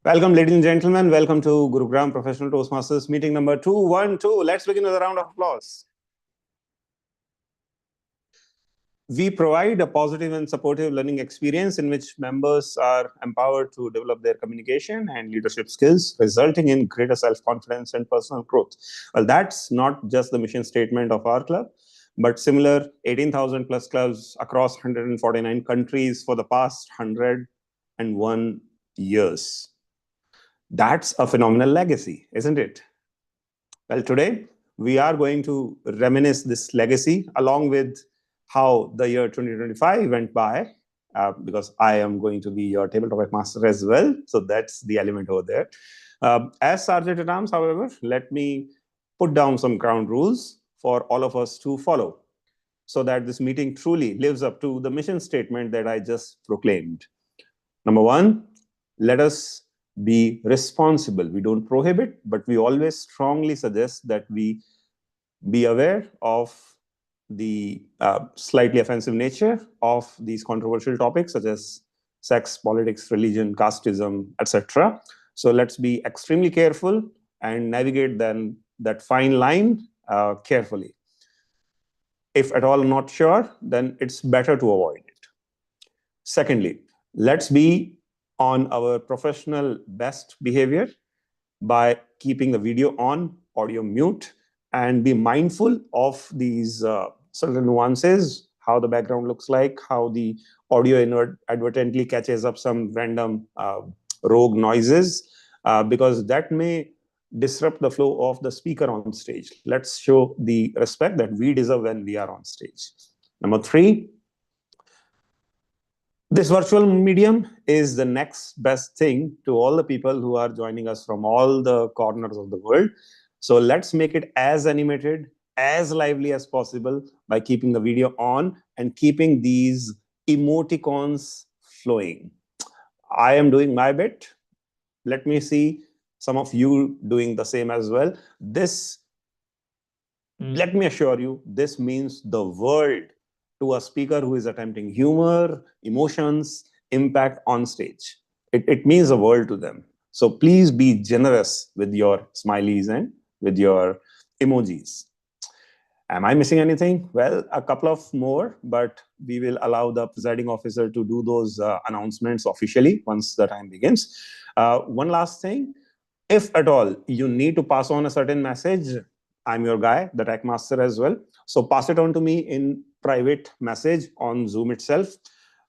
Welcome, ladies and gentlemen. Welcome to Gurugram Professional Toastmasters meeting number 212. Let's begin with a round of applause. We provide a positive and supportive learning experience in which members are empowered to develop their communication and leadership skills, resulting in greater self-confidence and personal growth. Well, that's not just the mission statement of our club, but similar 18,000 plus clubs across 149 countries for the past 101 years. That's a phenomenal legacy, isn't it? Well, today we are going to reminisce this legacy along with how the year 2025 went by, because I am going to be your tabletop master as well. So that's the element over there. As Sergeant at Arms, however, let me put down some ground rules for all of us to follow so that this meeting truly lives up to the mission statement that I just proclaimed. Number one, let us be responsible. We don't prohibit, but we always strongly suggest that we be aware of the slightly offensive nature of these controversial topics such as sex, politics, religion, casteism, etc. So let's be extremely careful and navigate then that fine line carefully. If at all not sure, then it's better to avoid it. Secondly, let's be on our professional best behavior by keeping the video on, audio mute, and be mindful of these certain nuances, how the background looks like, how the audio inadvertently catches up some random rogue noises, because that may disrupt the flow of the speaker on stage. Let's show the respect that we deserve when we are on stage. Number three, this virtual medium is the next best thing to all the people who are joining us from all the corners of the world. So let's make it as animated, as lively as possible by keeping the video on and keeping these emoticons flowing. I am doing my bit. Let me see some of you doing the same as well. Let me assure you, this means the world to a speaker who is attempting humor, emotions, impact on stage. It means the world to them. So please be generous with your smileys and with your emojis. Am I missing anything? Well, a couple of more, but we will allow the presiding officer to do those announcements officially once the time begins. One last thing, if at all you need to pass on a certain message, I'm your guy, the tech master as well. So pass it on to me in private message on Zoom itself.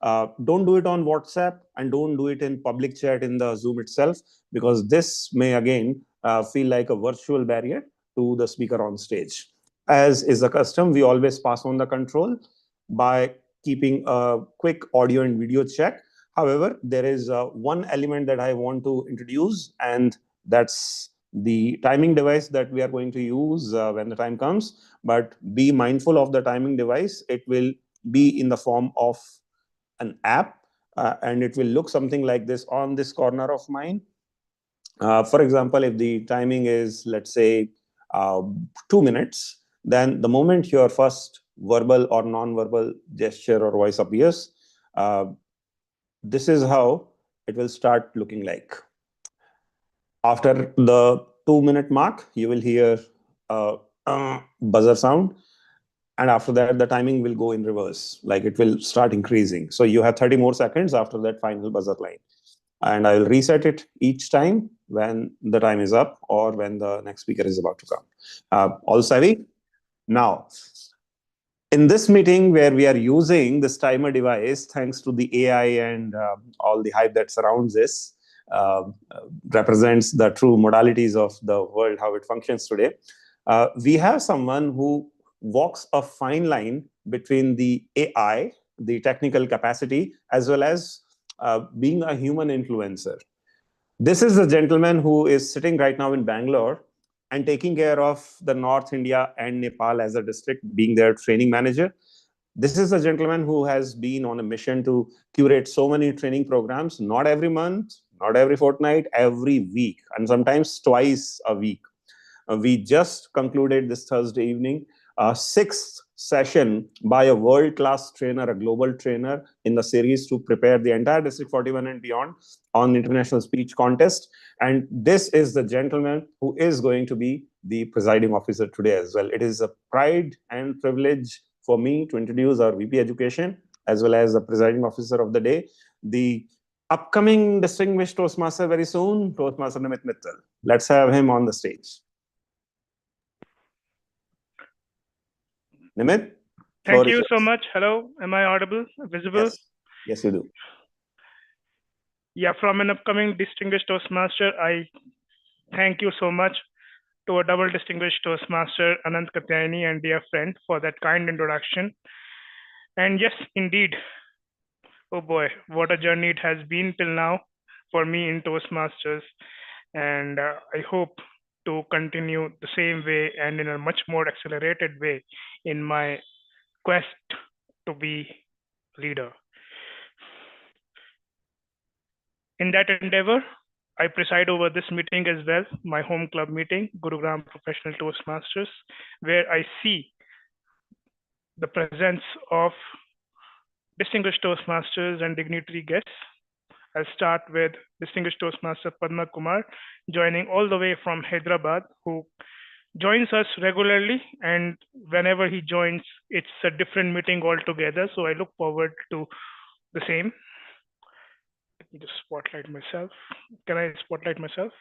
Don't do it on WhatsApp and don't do it in public chat in the Zoom itself, because this may again feel like a virtual barrier to the speaker on stage. As is the custom, we always pass on the control by keeping a quick audio and video check. However, there is one element that I want to introduce, and that's the timing device that we are going to use when the time comes. But be mindful of the timing device. It will be in the form of an app, and it will look something like this on this corner of mine. For example, if the timing is, let's say, 2 minutes, then the moment your first verbal or non-verbal gesture or voice appears, this is how it will start looking like. After the 2-minute mark, you will hear a buzzer sound. And after that, the timing will go in reverse, like it will start increasing. So you have 30 more seconds after that final buzzer line. And I will reset it each time when the time is up or when the next speaker is about to come. All savvy? Now, in this meeting where we are using this timer device, thanks to the AI and all the hype that surrounds this, represents the true modalities of the world, how it functions today. We have someone who walks a fine line between the AI, the technical capacity, as well as being a human influencer. This is a gentleman who is sitting right now in Bangalore and taking care of the North India and Nepal as a district, being their training manager. This is a gentleman who has been on a mission to curate so many training programs, not every month, not every fortnight, every week, and sometimes twice a week. We just concluded this Thursday evening, 6th session by a world-class trainer, a global trainer in the series to prepare the entire District 41 and beyond on international speech contest. And this is the gentleman who is going to be the presiding officer today as well. It is a pride and privilege for me to introduce our VP Education as well as the presiding officer of the day, the upcoming distinguished Toastmaster very soon, Toastmaster Nimit Mittal. Let's have him on the stage. Nimit? Thank you so much. Hello, am I audible, visible? Yes, yes you do. Yeah, from an upcoming distinguished Toastmaster, I thank you so much to a double distinguished Toastmaster, Anant Katyayani, and dear friend for that kind introduction. And yes, indeed, oh boy, what a journey it has been till now for me in Toastmasters. And I hope to continue the same way and in a much more accelerated way in my quest to be leader. In that endeavor, I preside over this meeting as well, my home club meeting, Gurugram Professional Toastmasters, where I see the presence of distinguished Toastmasters and dignitary guests. I'll start with distinguished Toastmaster Padma Kumar, joining all the way from Hyderabad, who joins us regularly, and whenever he joins, it's a different meeting altogether. So I look forward to the same. Let me just spotlight myself. Can I spotlight myself?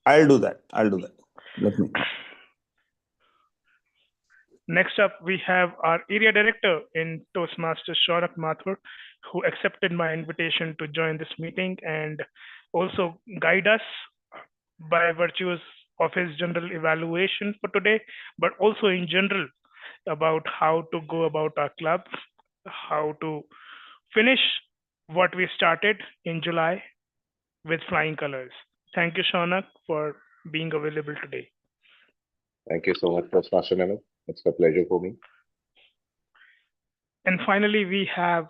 I'll do that. Let me. Next up, we have our area director in Toastmasters, Shaunak Mathur, who accepted my invitation to join this meeting and also guide us by virtues of his general evaluation for today, but also in general about how to go about our club, how to finish what we started in July with flying colors. Thank you, Shaunak, for being available today. Thank you so much, Toastmaster Nimit. It's a pleasure for me. And finally, we have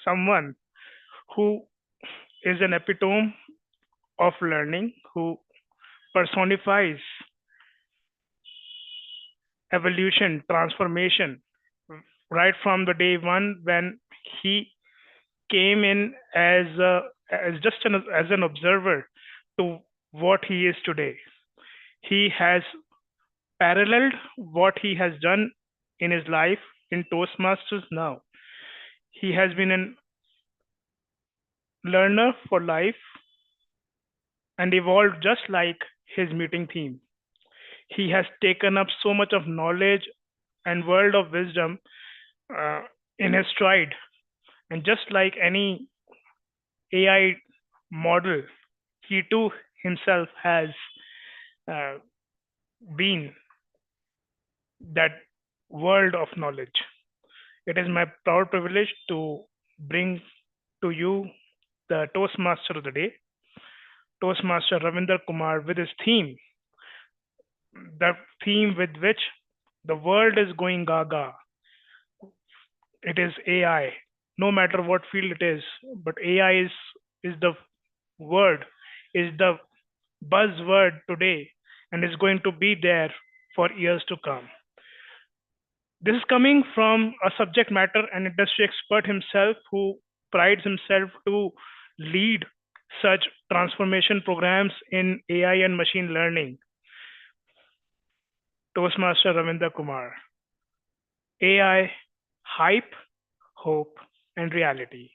someone who is an epitome of learning, who personifies evolution, transformation, right from the day one when he came in as an observer to what he is today. He has paralleled what he has done in his life in Toastmasters now. He has been a learner for life and evolved just like his meeting theme. He has taken up so much of knowledge and world of wisdom in his stride. And just like any AI model, he too himself has been that world of knowledge. It is my proud privilege to bring to you the Toastmaster of the day, Toastmaster Ravinder Kumar, with his theme, the theme with which the world is going gaga. It is AI, no matter what field it is, but AI is the word, is the buzzword today, and is going to be there for years to come. This is coming from a subject matter and industry expert himself who prides himself to lead such transformation programs in AI and machine learning. Toastmaster Ravinder Kumar. AI, hype, hope, and reality.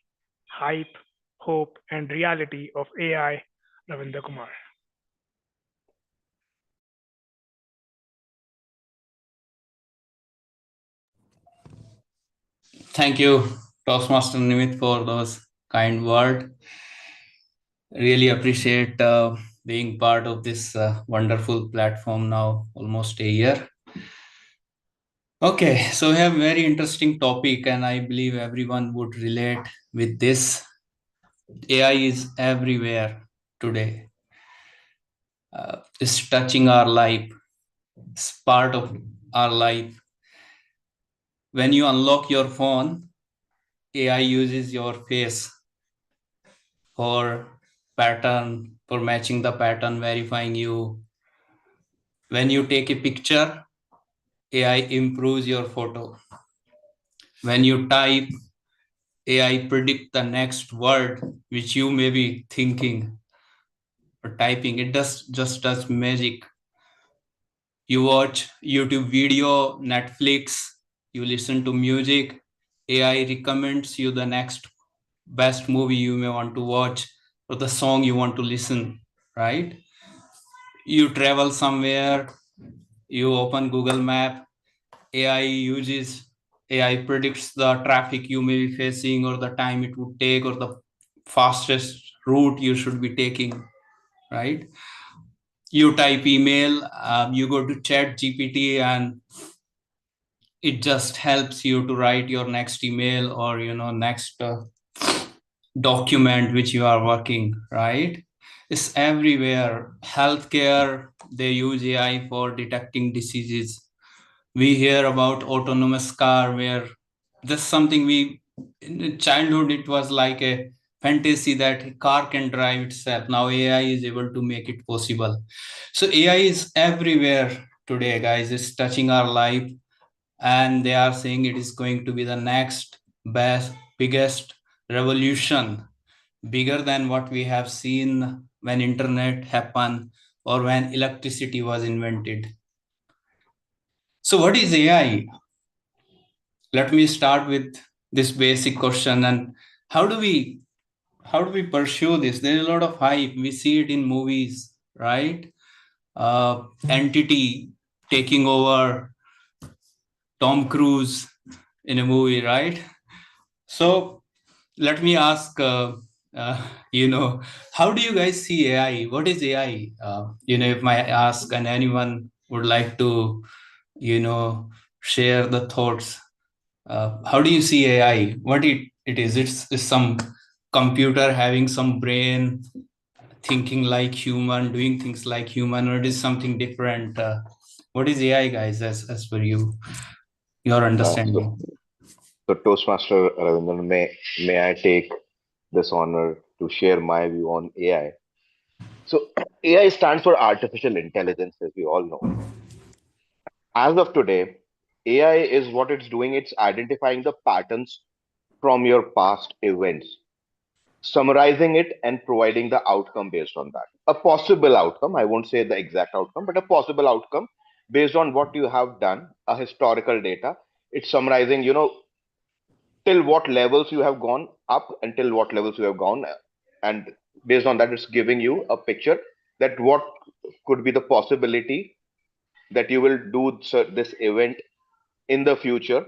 Hype, hope, and reality of AI, Ravinder Kumar. Thank you, Toastmaster Nimit, for those kind words. Really appreciate being part of this wonderful platform now, almost a year. Okay, so we have a very interesting topic, and I believe everyone would relate with this. AI is everywhere today. It's touching our life. It's part of our life. When you unlock your phone, AI uses your face for pattern, for matching the pattern, verifying you. When you take a picture, AI improves your photo. When you type, AI predict the next word which you may be thinking or typing. It just does magic. You watch YouTube video, Netflix, you listen to music, AI recommends you the next best movie you may want to watch or the song you want to listen, right? You travel somewhere, you open Google Map, AI predicts the traffic you may be facing or the time it would take or the fastest route you should be taking, right? You type email, you go to chat GPT and it just helps you to write your next email or next document which you are working, right? It's everywhere. Healthcare, they use AI for detecting diseases. We hear about autonomous car where that's something we in childhood it was like a fantasy that a car can drive itself. Now AI is able to make it possible. So AI is everywhere today, guys. It's touching our life, and they are saying it is going to be the next biggest revolution, bigger than what we have seen when internet happened or when electricity was invented. So what is AI? Let me start with this basic question. And how do we pursue this? There's a lot of hype. We see it in movies, right? Entity taking over Tom Cruise in a movie, right? So let me ask, uh, how do you guys see AI? What is AI? If I ask and anyone would like to, share the thoughts, how do you see AI? What it is? It's some computer having some brain, thinking like human, doing things like human, or it is something different? What is AI, guys, as per your understanding? So Toastmaster Ravindran, may I take this honor to share my view on AI? So AI stands for artificial intelligence, as we all know. As of today, AI is what it's doing. It's identifying the patterns from your past events, summarizing it, and providing the outcome based on that. A possible outcome, I won't say the exact outcome, but a possible outcome based on what you have done, a historical data. It's summarizing, till what levels you have gone up until what levels you have gone. And based on that, it's giving you a picture that what could be the possibility that you will do this event in the future,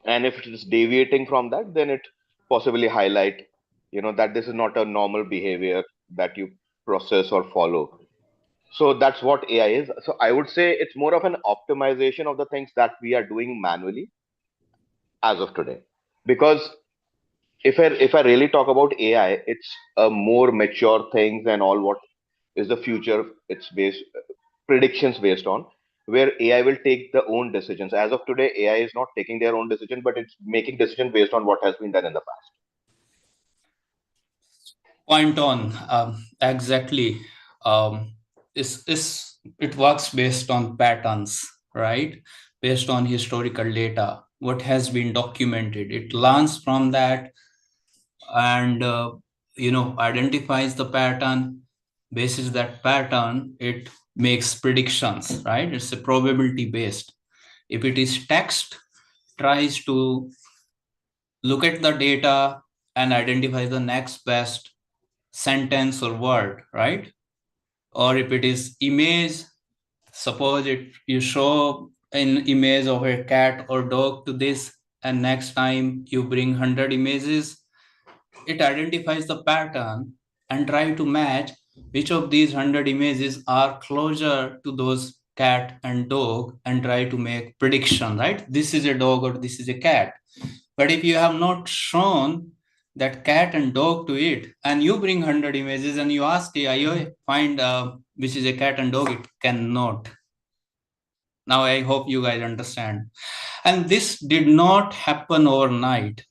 and if it is deviating from that, then it possibly highlight that this is not a normal behavior that you process or follow. So that's what AI is. So I would say it's more of an optimization of the things that we are doing manually as of today. Because if I really talk about AI, it's a more mature things and all what is the future. It's based predictions based on where AI will take the own decisions. As of today, AI is not taking their own decision, but it's making decision based on what has been done in the past. Point on. Exactly. It works based on patterns, right? Based on historical data, what has been documented. It learns from that and identifies the pattern. Basis that pattern, it makes predictions, right? It's a probability based. If it is text, tries to look at the data and identify the next best sentence or word, right? Or if it is image, suppose you show an image of a cat or dog to this, and next time you bring 100 images, it identifies the pattern and try to match which of these 100 images are closer to those cat and dog and try to make prediction, right? This is a dog or this is a cat. But if you have not shown that cat and dog to it, and you bring 100 images and you ask AI, find which is a cat and dog, it cannot. Now, I hope you guys understand. And this did not happen overnight.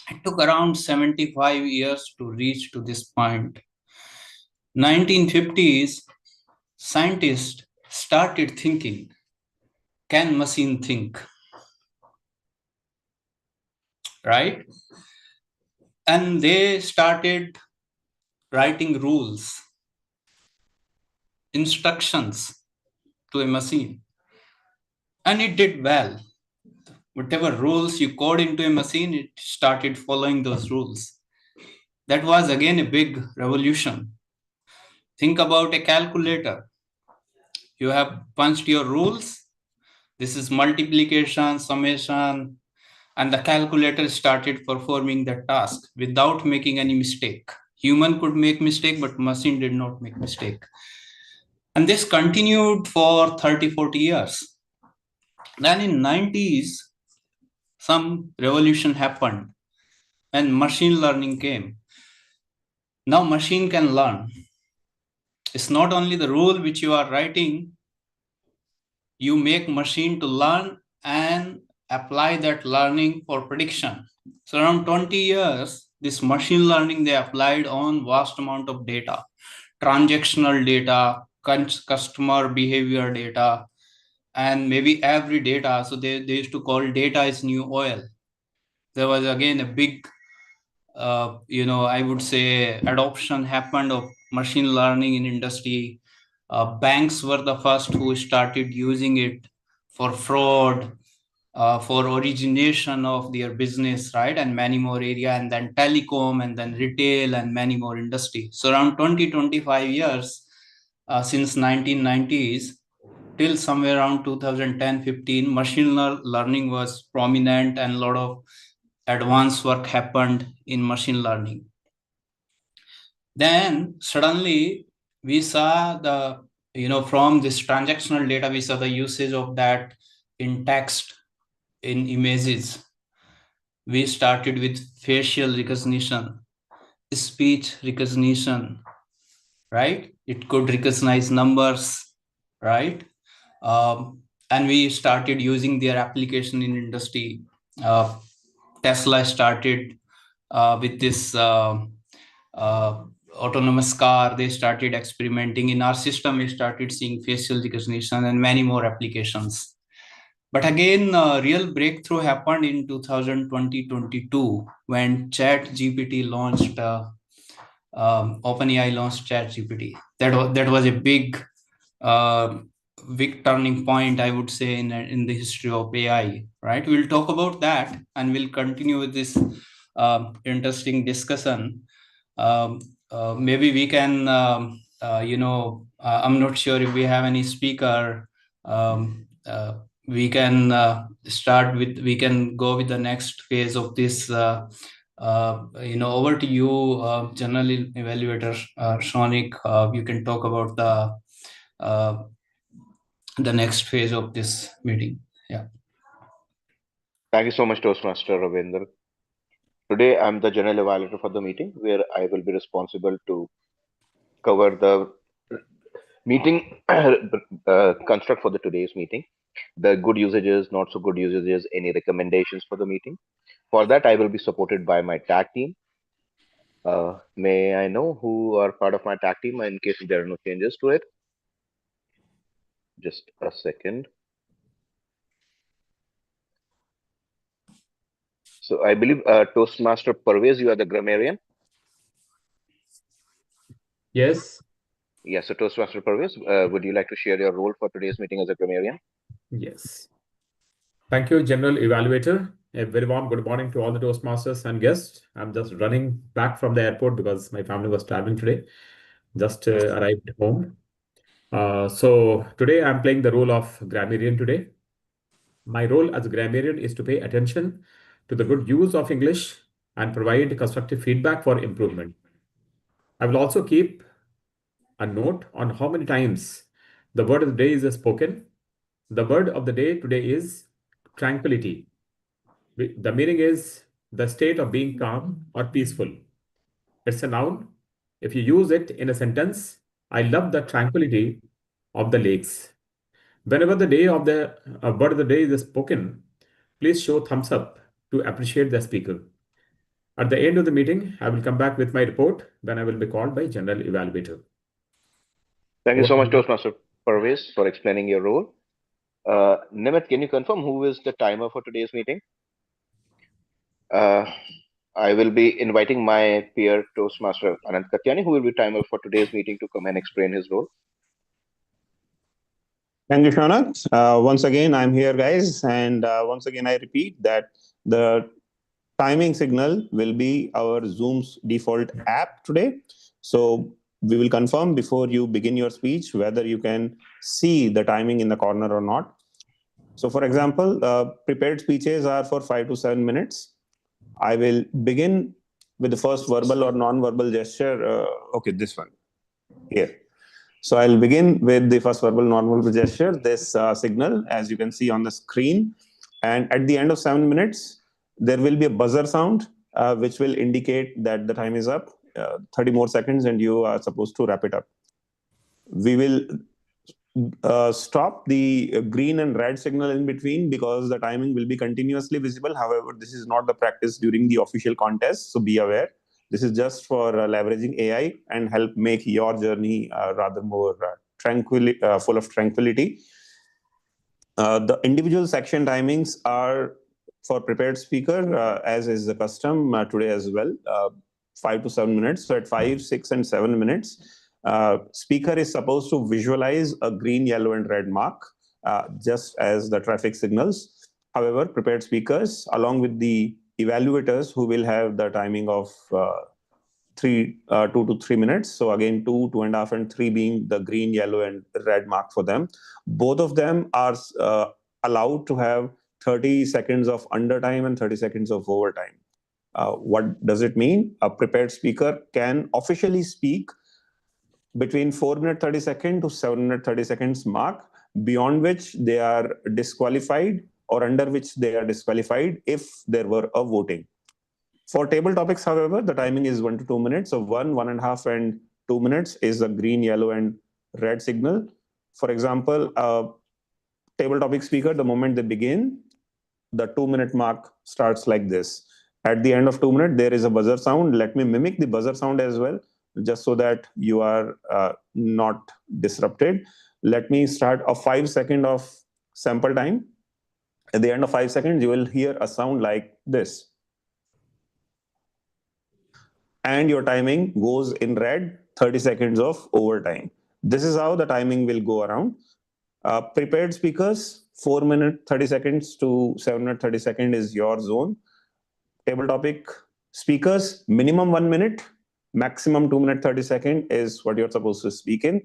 It took around 75 years to reach to this point. 1950s, scientists started thinking, can machine think? Right? And they started writing rules, instructions to a machine. And it did well. Whatever rules you code into a machine, it started following those rules. That was again a big revolution. Think about a calculator. You have punched your rules. This is multiplication, summation, and the calculator started performing the task without making any mistake. Human could make mistake, but machine did not make mistake. And this continued for 30, 40 years. Then in 90s, some revolution happened and machine learning came. Now machine can learn. It's not only the rule which you are writing, you make machine to learn and apply that learning for prediction. So around 20 years, this machine learning they applied on vast amount of data, transactional data, customer behavior data, and maybe every data. So they used to call data is new oil. There was again a big, I would say adoption happened of machine learning in industry. Banks were the first who started using it for fraud, for origination of their business, right? And many more area, and then telecom, and then retail, and many more industry. So around 20-25 years since 1990s till somewhere around 2010-15, machine learning was prominent, and a lot of advanced work happened in machine learning. Then suddenly we saw the, from this transactional data, we saw the usage of that in text, in images. We started with facial recognition, speech recognition, right? It could recognize numbers, right? And we started using their application in industry. Tesla started with this autonomous car. They started experimenting in our system. We started seeing facial recognition and many more applications. But again, real breakthrough happened in 2020-22 when ChatGPT launched. OpenAI launched ChatGPT. That was a big turning point, I would say, in the history of AI. Right? We'll talk about that, and we'll continue with this interesting discussion. Maybe we can, I'm not sure if we have any speaker. We can we can go with the next phase of this. Over to you, General Evaluator Shonik. You can talk about the next phase of this meeting. Yeah. Thank you so much, Toastmaster Ravinder. Today, I'm the general evaluator for the meeting, where I will be responsible to cover the meeting construct for the today's meeting, the good usages, not so good usages, any recommendations for the meeting. For that, I will be supported by my tag team. May I know who are part of my tag team in case there are no changes to it? Just a second. So I believe Toastmaster Parvez, you are the grammarian. Yes. Yes, so Toastmaster Parvez, would you like to share your role for today's meeting as a grammarian? Yes. Thank you, General Evaluator. A very warm good morning to all the Toastmasters and guests. I'm just running back from the airport because my family was traveling today. Just arrived home. So today I'm playing the role of grammarian today. My role as a grammarian is to pay attention to the good use of English and provide constructive feedback for improvement. I will also keep a note on how many times the word of the day is spoken. The word of the day today is tranquility. The meaning is the state of being calm or peaceful. It's a noun. If you use it in a sentence, I love the tranquility of the lakes. Whenever the day of the word of the day is spoken, please show thumbs up to appreciate the speaker. At the end of the meeting, I will come back with my report when I will be called by General Evaluator. Thank you so much, Toastmaster Parvez, for explaining your role. Nimit, can you confirm who is the timer for today's meeting? Uh, I will be inviting my peer Toastmaster Anant Katyani, who will be timer for today's meeting, to come and explain his role. Thank you, Shaunak. Once again, I'm here, guys. And once again, I repeat that the timing signal will be our Zoom's default app today. So we will confirm before you begin your speech whether you can see the timing in the corner or not. So, for example, prepared speeches are for 5 to 7 minutes. I will begin with the first verbal or non-verbal gesture. Okay, this one here. So I'll begin with the first verbal non-verbal gesture, this signal, as you can see on the screen. And at the end of 7 minutes, there will be a buzzer sound, which will indicate that the time is up, 30 more seconds, and you are supposed to wrap it up. We will stop the green and red signal in between because the timing will be continuously visible. However, this is not the practice during the official contest, so be aware. This is just for leveraging AI and help make your journey rather more full of tranquility. The individual section timings are for prepared speaker, as is the custom today as well, 5 to 7 minutes. So at 5, 6, and 7 minutes, speaker is supposed to visualize a green, yellow, and red mark, just as the traffic signals. However, prepared speakers, along with the evaluators who will have the timing of 2 to 3 minutes. So again, 2, 2.5, and 3 being the green, yellow, and red mark for them. Both of them are allowed to have 30 seconds of undertime and 30 seconds of overtime. What does it mean? A prepared speaker can officially speak between 4 minute 30 second to 7 minute 30 seconds mark, beyond which they are disqualified or under which they are disqualified if there were a voting. For table topics, however, the timing is 1 to 2 minutes. So 1, 1.5, and 2 minutes is the green, yellow, and red signal. For example, table topic speaker, the moment they begin, the 2 minute mark starts like this. At the end of 2 minutes, there is a buzzer sound. Let me mimic the buzzer sound as well, just so that you are not disrupted. Let me start a 5 second of sample time. At the end of 5 seconds, you will hear a sound like this. And your timing goes in red, 30 seconds of overtime. This is how the timing will go around. Prepared speakers, 4 minute 30 seconds to 7 minute 30 second is your zone. Table topic speakers, minimum 1 minute, maximum 2 minute 30 second is what you're supposed to speak in.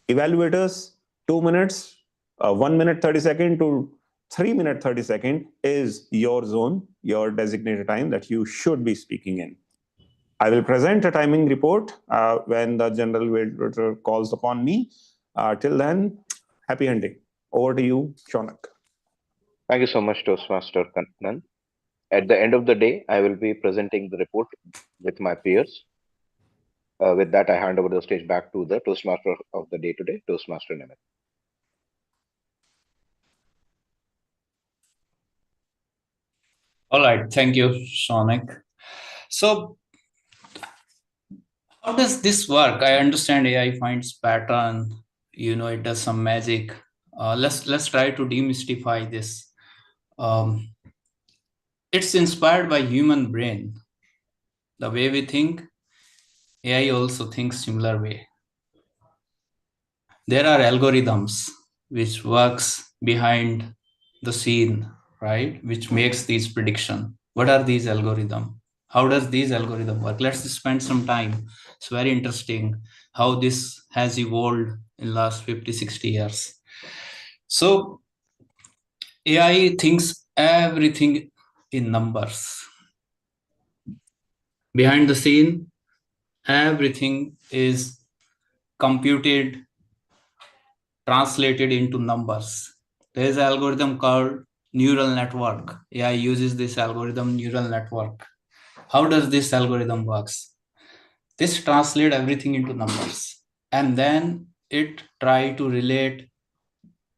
Evaluators, 2 minutes, 1 minute 30 second to 3 minute 30 second is your zone, your designated time that you should be speaking in. I will present a timing report when the general evaluator calls upon me. Till then, happy hunting. Over to you, Shaunak. Thank you so much, Toastmaster Kannan. At the end of the day, I will be presenting the report with my peers. With that, I hand over the stage back to the Toastmaster of the day today, Toastmaster Nimit. All right, thank you, Sonik. So, how does this work? I understand AI finds pattern. It does some magic. Let's try to demystify this. It's inspired by human brain. The way we think, AI also thinks similar way. There are algorithms which works behind the scene, right? Which makes these prediction. What are these algorithms? How does these algorithm work? Let's spend some time. It's very interesting how this has evolved in last 50, 60 years. So AI thinks everything in numbers. Behind the scene, everything is computed, translated into numbers. There is an algorithm called neural network. AI uses this algorithm, neural network. How does this algorithm works? This translate everything into numbers, and then it try to relate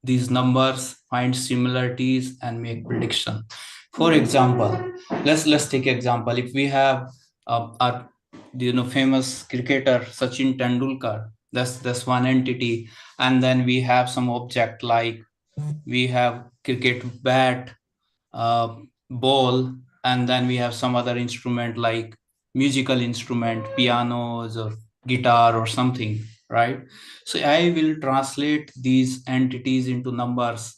these numbers, find similarities, and make prediction. For example, let's take example. If we have our famous cricketer Sachin Tendulkar, that's one entity, and then we have some object like we have cricket bat, ball, and then we have some other instrument like musical instrument, pianos or guitar or something, right? So I will translate these entities into numbers,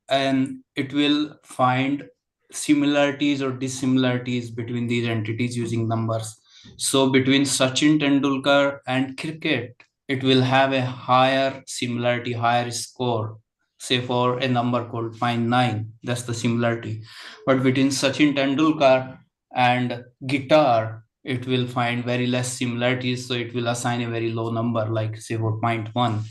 and it will find similarities or dissimilarities between these entities using numbers. So between Sachin Tendulkar and cricket, it will have a higher similarity, higher score, say for a number called 0.9. That's the similarity. But between Sachin Tendulkar and guitar, it will find very less similarities. So it will assign a very low number, like say for 0.1.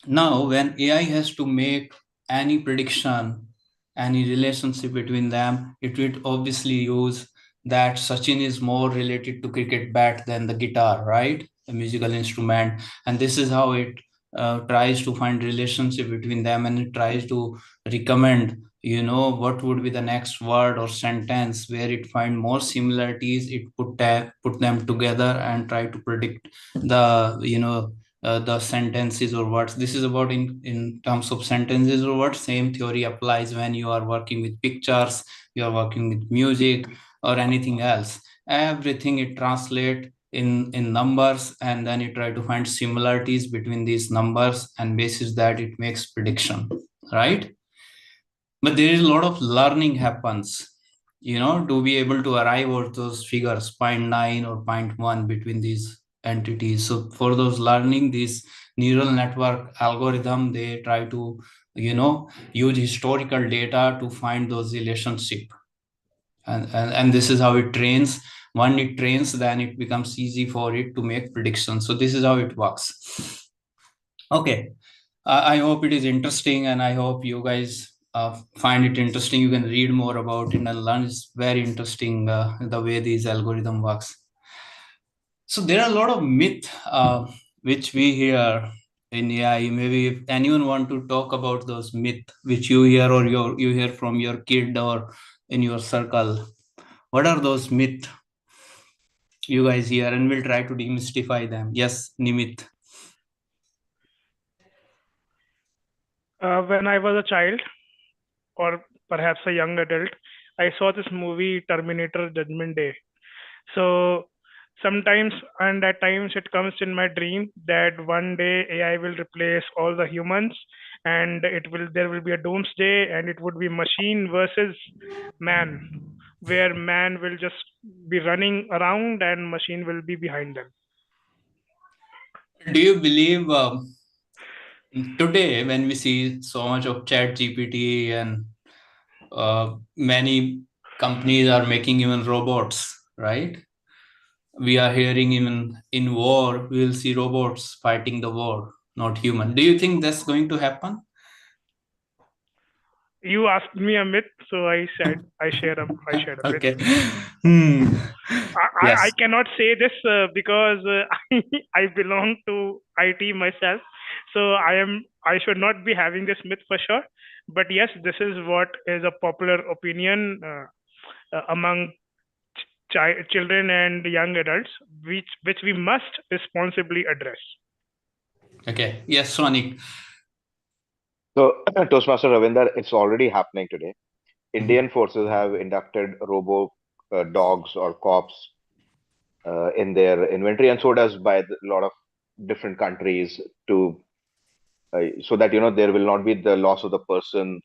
Now, when AI has to make any prediction, any relationship between them, it would obviously use that Sachin is more related to cricket bat than the guitar, right? The musical instrument. And this is how it tries to find relationship between them, and it tries to recommend, what would be the next word or sentence where it find more similarities. It put them together and try to predict the sentences or words. This is about in terms of sentences or words. Same theory applies when you are working with pictures, you are working with music or anything else. Everything it translate in numbers, and then you try to find similarities between these numbers, and basis that it makes prediction, right? But there is a lot of learning happens, to be able to arrive at those figures 0.9 or 0.1 between these entities. So for those learning, these neural network algorithm, they try to use historical data to find those relationship, and this is how it trains. When it trains, then it becomes easy for it to make predictions. So this is how it works. Okay, I hope it is interesting, and I hope you guys find it interesting. You can read more about it and learn. It's very interesting the way these algorithm works. So there are a lot of myth which we hear in AI. Maybe if anyone want to talk about those myth which you hear, or you hear from your kid or in your circle, what are those myth you guys hear, and we'll try to demystify them. Yes, Nimit. When I was a child, or perhaps a young adult, I saw this movie Terminator Judgment Day. So sometimes and at times it comes in my dream that one day AI will replace all the humans, and there will be a doomsday, and it would be machine versus man, where man will just be running around and machine will be behind them. Do you believe today, when we see so much of chat GPT, and many companies are making even robots, right? We are hearing even in war, we will see robots fighting the war, not human. Do you think that's going to happen? You asked me a myth, so I said I shared a myth. Okay. Hmm. I Yes. cannot say this because I belong to IT myself, so I should not be having this myth for sure. But yes, this is what is a popular opinion among children and young adults, which we must responsibly address. Okay. Yes, Sonic. So, Toastmaster Ravinder, it's already happening today. Indian forces have inducted robo dogs or cops in their inventory, and so does by a lot of different countries to so that there will not be the loss of the person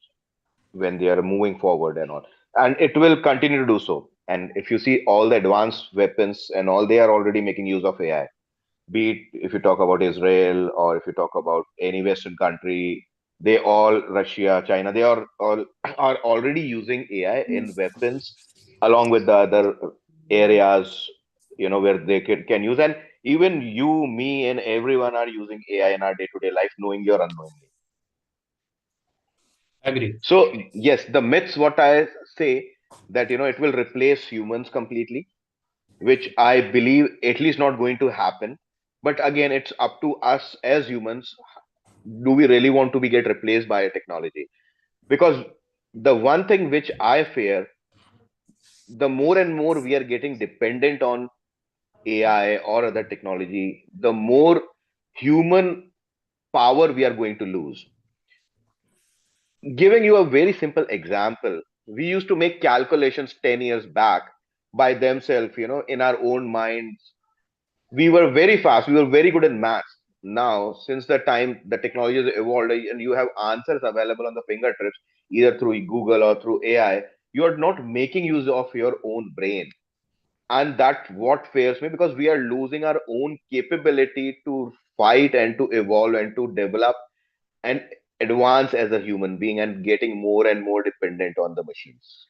when they are moving forward and all. And it will continue to do so. And if you see all the advanced weapons and all, they are already making use of AI. Be it if you talk about Israel or if you talk about any Western country, they all, Russia, China, they are all are already using AI in weapons along with the other areas, where they can use. And even you, me, and everyone are using AI in our day-to-day life, knowingly or unknowingly. Agree. So yes, the myths, what I say, that it will replace humans completely, which I believe at least not going to happen. But again, it's up to us as humans. Do we really want to be get replaced by a technology? Because the one thing which I fear, the more and more we are getting dependent on AI or other technology, the more human power we are going to lose. Giving you a very simple example, we used to make calculations 10 years back by themselves, in our own minds. We were very fast, we were very good in maths. Now, since the time the technology has evolved and you have answers available on the fingertips, either through Google or through AI, you are not making use of your own brain. And that what fears me, because we are losing our own capability to fight and to evolve and to develop and advance as a human being, and getting more and more dependent on the machines.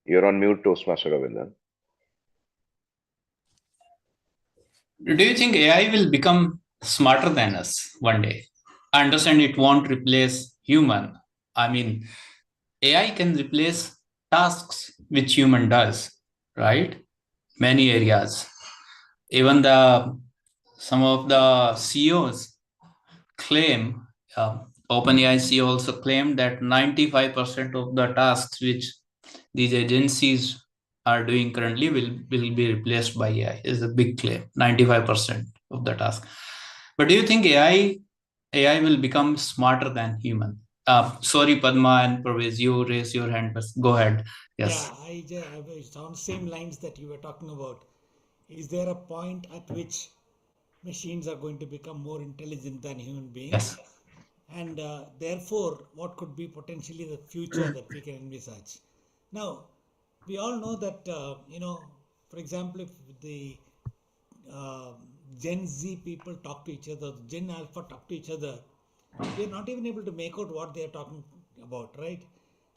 You're on mute, Toastmaster Ravinder. Do you think AI will become smarter than us one day? I understand it won't replace human. I mean, AI can replace tasks which human does, right? Many areas. Even some of the CEOs claim, OpenAI CEO also claimed that 95% of the tasks which these agencies are doing currently will be replaced by AI. Is a big claim. 95% of the task. But do you think AI will become smarter than human? Sorry, Padma and Parvez, you raise your hand, but go ahead. Yes. Yeah, it's on same lines that you were talking about. Is there a point at which machines are going to become more intelligent than human beings? Yes. And therefore, what could be potentially the future that we can envisage? Now, we all know that, for example, if the uh, Gen Z people talk to each other, Gen Alpha talk to each other, we are not even able to make out what they are talking about, right?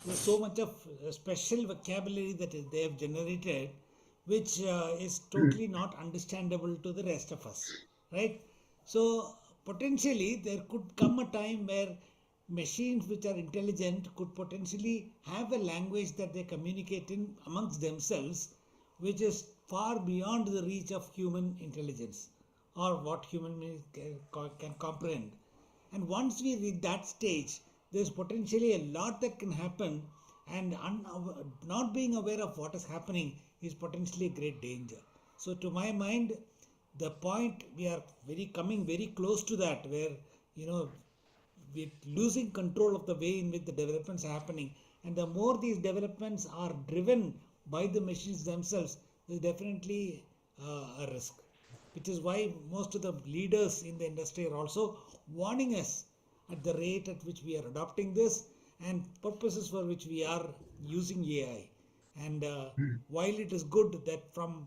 There's so much of special vocabulary that they have generated, which is totally not understandable to the rest of us, right? So potentially there could come a time where machines which are intelligent could potentially have a language that they communicate in amongst themselves, which is far beyond the reach of human intelligence or what human beings can comprehend. And once we reach that stage, there's potentially a lot that can happen, and not being aware of what is happening is potentially a great danger. So, to my mind, the point we are coming very close to that, where you know we're losing control of the way in which the developments are happening, and the more these developments are driven by the machines themselves, there's definitely a risk, which is why most of the leaders in the industry are also warning us at the rate at which we are adopting this and purposes for which we are using AI. And while it is good that from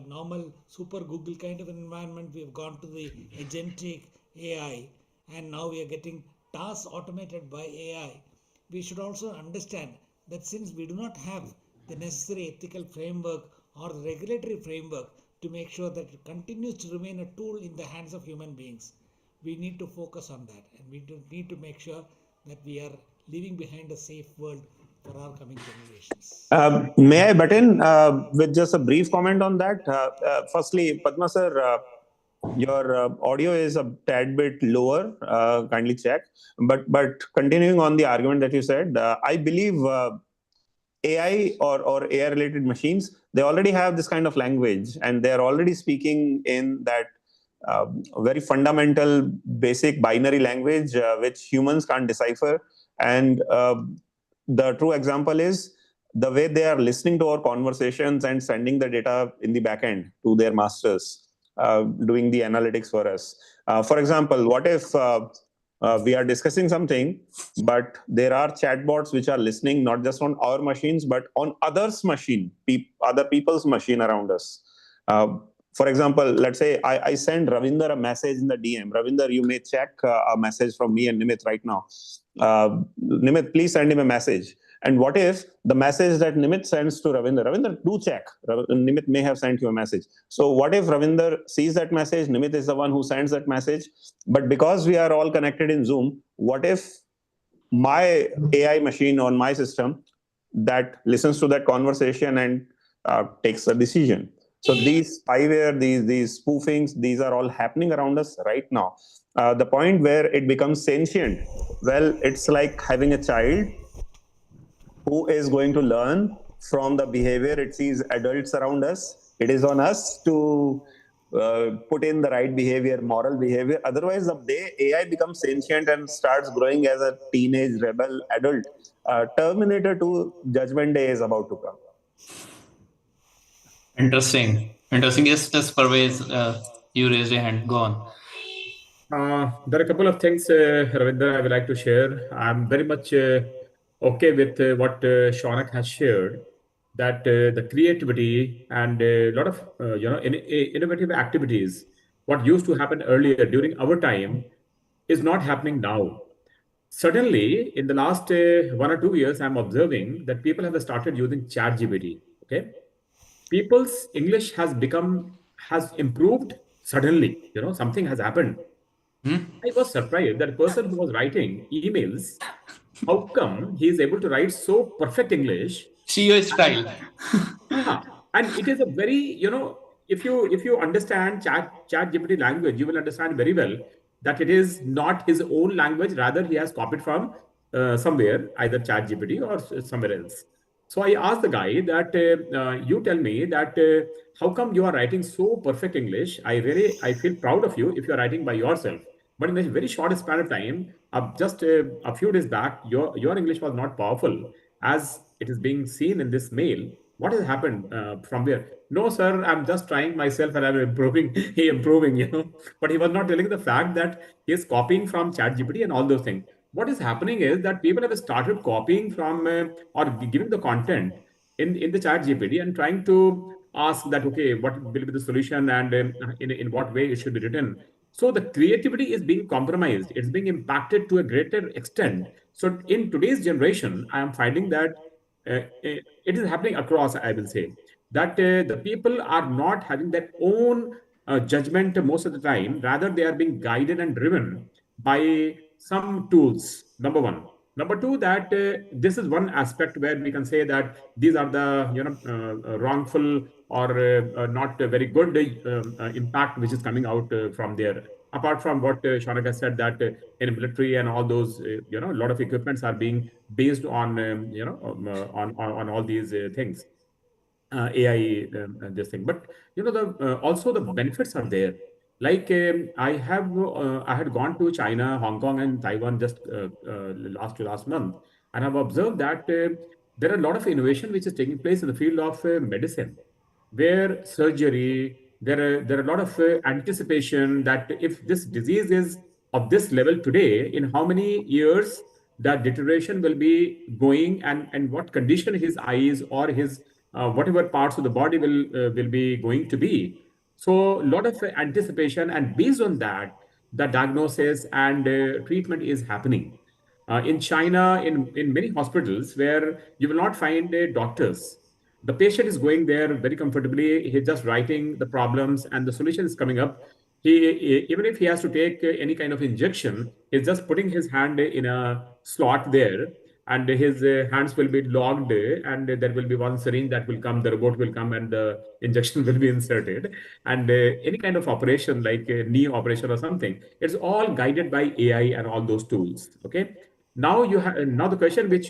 normal super Google kind of an environment, we have gone to the agentic AI, and now we are getting tasks automated by AI, we should also understand that since we do not have the necessary ethical framework or the regulatory framework to make sure that it continues to remain a tool in the hands of human beings, we need to focus on that, and we need to make sure that we are leaving behind a safe world for our coming generations. May I butt in with just a brief comment on that? Firstly, Padma sir, your audio is a tad bit lower. Kindly check. But continuing on the argument that you said, I believe AI or AI related machines, they already have this kind of language, and they're already speaking in that very fundamental, basic binary language which humans can't decipher. And the true example is the way they are listening to our conversations and sending the data in the backend to their masters, doing the analytics for us. For example, what if we are discussing something, but there are chatbots which are listening not just on our machines, but on others' machine, other people's machine around us. For example, let's say I send Ravinder a message in the DM. Ravinder, you may check a message from me and Nimit right now. Nimit, please send him a message. And what if the message that Nimit sends to Ravinder, do check. Nimit may have sent you a message. So what if Ravinder sees that message? Nimit is the one who sends that message. But because we are all connected in Zoom, what if my AI machine on my system that listens to that conversation and takes a decision? So these spyware, these spoofings, these are all happening around us right now. The point where it becomes sentient, well, it's like having a child who is going to learn from the behavior it sees adults around us. It is on us to put in the right behavior, moral behavior. Otherwise, the day AI becomes sentient and starts growing as a teenage rebel adult, Terminator 2 Judgment Day is about to come. Interesting. Interesting. Yes, Parvez, you raised your hand. Go on. There are a couple of things, Ravinder, I would like to share. I'm very much okay with what Shaunak has shared, that the creativity and a lot of innovative activities, what used to happen earlier during our time, is not happening now. Suddenly, in the last 1 or 2 years, I'm observing that people have started using ChatGPT. Okay, people's English has improved suddenly. Something has happened. Hmm? I was surprised that a person who was writing emails, how come he is able to write so perfect English? CEO And style. yeah, and it is a very, if you understand chat GPT language, you will understand very well that it is not his own language. Rather, he has copied from somewhere, either chat GPT or somewhere else. So I asked the guy that you tell me that how come you are writing so perfect English? I feel proud of you if you are writing by yourself. But in a very short span of time, just a few days back, your English was not powerful as it is being seen in this mail. What has happened from there? No, sir, I'm just trying myself and I'm improving. He improving. But he was not telling the fact that he is copying from ChatGPT and all those things. What is happening is that people have started copying from or giving the content in the ChatGPT and trying to ask that, okay, what will be the solution and in what way it should be written. So the creativity is being compromised. It's being impacted to a greater extent. So in today's generation, I am finding that it is happening across, I will say, that the people are not having their own judgment most of the time. Rather, they are being guided and driven by some tools. Number one. Number two, that this is one aspect where we can say that these are the wrongful or not very good impact which is coming out from there. Apart from what Shaunak has said, that in military and all those, a lot of equipments are being based on, on all these things, AI, this thing. But the also the benefits are there. Like I had gone to China, Hong Kong, and Taiwan just last month, and I've observed that there are a lot of innovation which is taking place in the field of medicine, where surgery, there are a lot of anticipation that if this disease is of this level today, in how many years that deterioration will be going, and what condition his eyes or his whatever parts of the body will be going to be. So a lot of anticipation, and based on that, the diagnosis and treatment is happening. In China, in many hospitals where you will not find doctors, the patient is going there very comfortably. He's just writing the problems, and the solution is coming up. Even if he has to take any kind of injection, he's just putting his hand in a slot there, and his hands will be logged, and there will be one syringe that will come. The robot will come, and the injection will be inserted. And any kind of operation, like a knee operation or something, it's all guided by AI and all those tools. Okay. Now the question which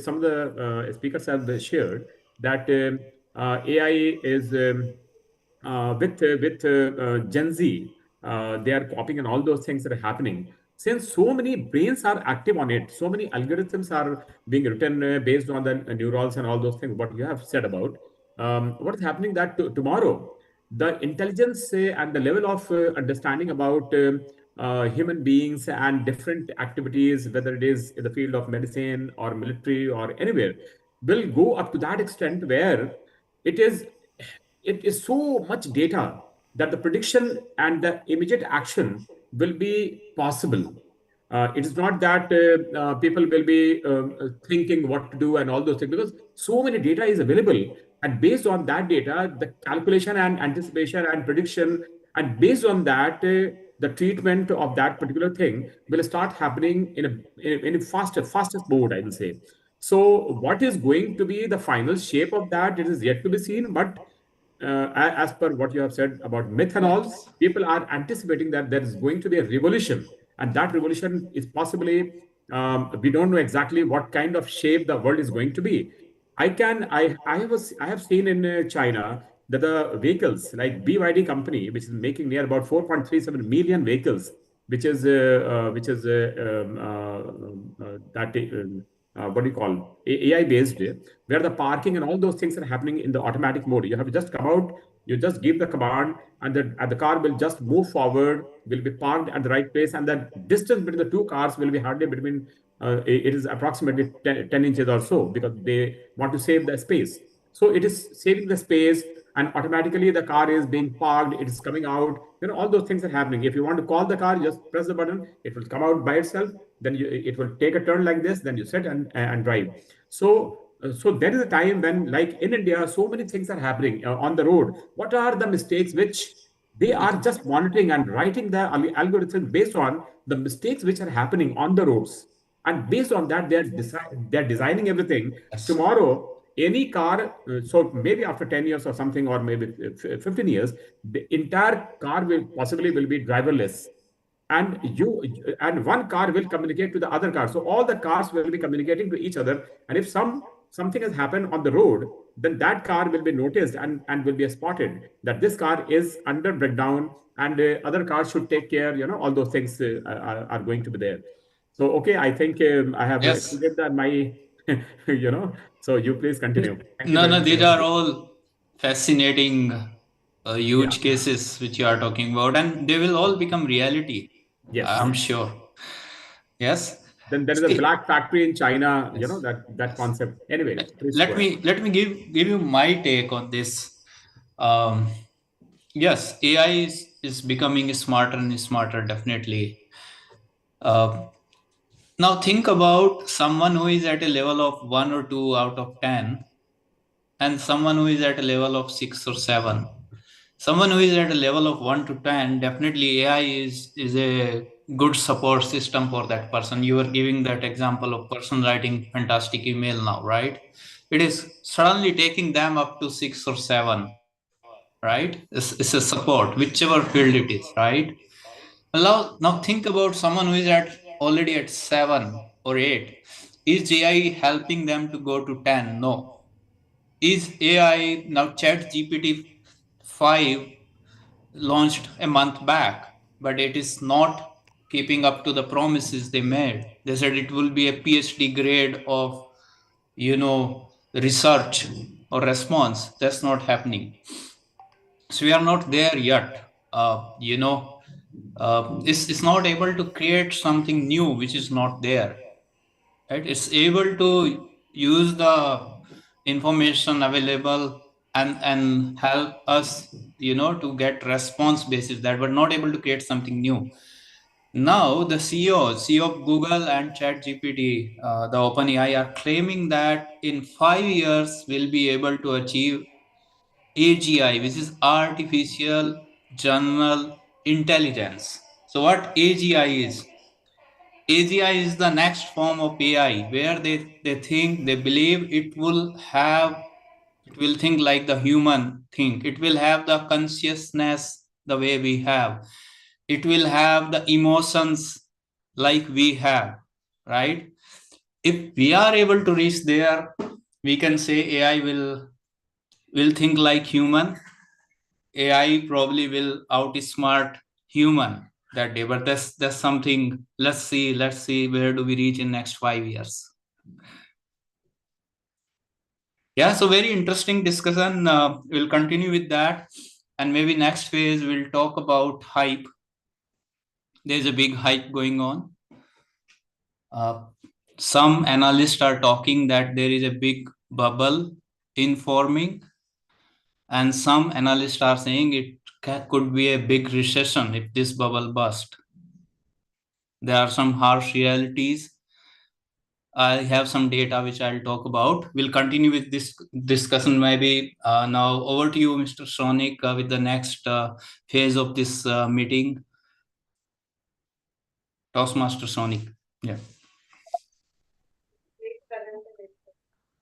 some of the speakers have shared, that AI is with Gen Z, they are copying and all those things that are happening. Since so many brains are active on it, so many algorithms are being written based on the neurons and all those things. What you have said about what is happening, that tomorrow the intelligence and the level of understanding about human beings and different activities, whether it is in the field of medicine or military or anywhere, will go up to that extent where it is it is so much data that the prediction and the immediate action will be possible. It is not that people will be thinking what to do and all those things, because so many data is available, and based on that data, the calculation and anticipation and prediction, and based on that, the treatment of that particular thing will start happening in a fastest mode, I will say. So, what is going to be the final shape of that? It is yet to be seen, but as per what you have said about myth and all, people are anticipating that there is going to be a revolution, and that revolution is possibly, we don't know exactly what kind of shape the world is going to be. I have seen in China that the vehicles like BYD company, which is making near about 4.37 million vehicles, which is what do you call AI based, where the parking and all those things are happening in the automatic mode. You have to just come out, you just give the command, and the car will just move forward, will be parked at the right place, and the distance between the two cars will be hardly between it is approximately 10 inches or so, because they want to save the space. So it is saving the space, and automatically the car is being parked, it is coming out. All those things are happening. If you want to call the car, you just press the button, it will come out by itself. Then it will take a turn like this, then you sit and drive. So there is a time when, like in India, so many things are happening on the road. What are the mistakes which they are just monitoring and writing the algorithm based on the mistakes which are happening on the roads? And based on that, they're designing everything. Yes. Tomorrow, any car, so maybe after 10 years or something, or maybe 15 years, the entire car will be driverless, and one car will communicate to the other car. So all the cars will be communicating to each other, and if something has happened on the road, then that car will be noticed, and will be spotted that this car is under breakdown, and other cars should take care. All those things are going to be there. So okay, I think I have Yes. exceeded that my so you please continue. Thank you No, very no, much for these your are time. all fascinating, Yeah. huge cases which you are talking about, and they will all become reality, Yes. I'm sure. Yes. Then there is a See, black factory in China, yes, that yes. concept. Anyway, please go Let ahead. me give you my take on this. Um, yes, AI is becoming smarter and smarter, definitely. Uh, Now think about someone who is at a level of 1 or 2 out of 10, and someone who is at a level of 6 or 7. Someone who is at a level of 1 to 10, definitely AI is a good support system for that person. You are giving that example of person writing fantastic email now, right? It is suddenly taking them up to 6 or 7, right? It's a support, whichever field it is, right? Now think about someone who is at already at 7 or 8. Is AI helping them to go to 10? No. Is AI now Chat GPT 5 launched a month back, but it is not keeping up to the promises they made. They said it will be a PhD grade of, research or response. That's not happening. So we are not there yet. It's not able to create something new which is not there, right? It's able to use the information available and help us, to get response basis that, but not able to create something new. Now the CEO of Google and ChatGPT, the OpenAI, are claiming that in 5 years we'll be able to achieve AGI, which is artificial general intelligence. So what AGI is? AGI is the next form of AI where they believe it will think like the human think. It will have the consciousness the way we have. It will have the emotions like we have, right? If we are able to reach there, we can say AI will think like human. AI probably will outsmart human that day, but that's something. Let's see where do we reach in next 5 years. Yeah, so very interesting discussion. We'll continue with that, and maybe next phase we'll talk about hype. There's a big hype going on. Some analysts are talking that there is a big bubble in forming, and some analysts are saying it could be a big recession if this bubble bursts. There are some harsh realities. I have some data which I'll talk about. We'll continue with this discussion maybe. Now over to you, Mr. Sonic, with the next phase of this meeting. Toastmaster Sonic. Yeah.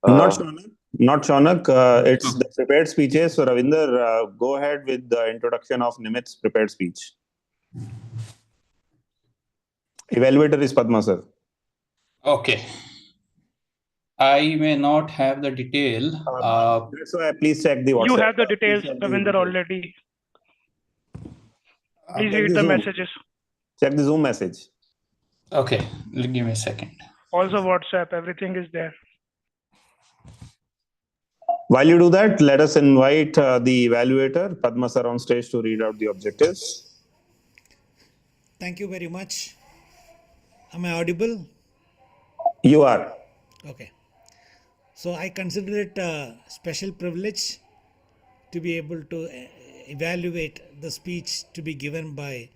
Not Uh, Shaunak. Not Shaunak. It's the prepared speeches. So, Ravinder, go ahead with the introduction of Nimit's prepared speech. Evaluator is Padma, sir. Okay. I may not have the detail. That's why please check the WhatsApp. You have the Please details, check the Ravinder, details. already. Please Check read the the Zoom. messages. Check the Zoom message. Okay, give me a second. Also WhatsApp, everything is there. While you do that, let us invite the evaluator, Padma sir, on stage to read out the objectives. Thank you very much. Am I audible? You are. Okay. So I consider it a special privilege to be able to evaluate the speech to be given by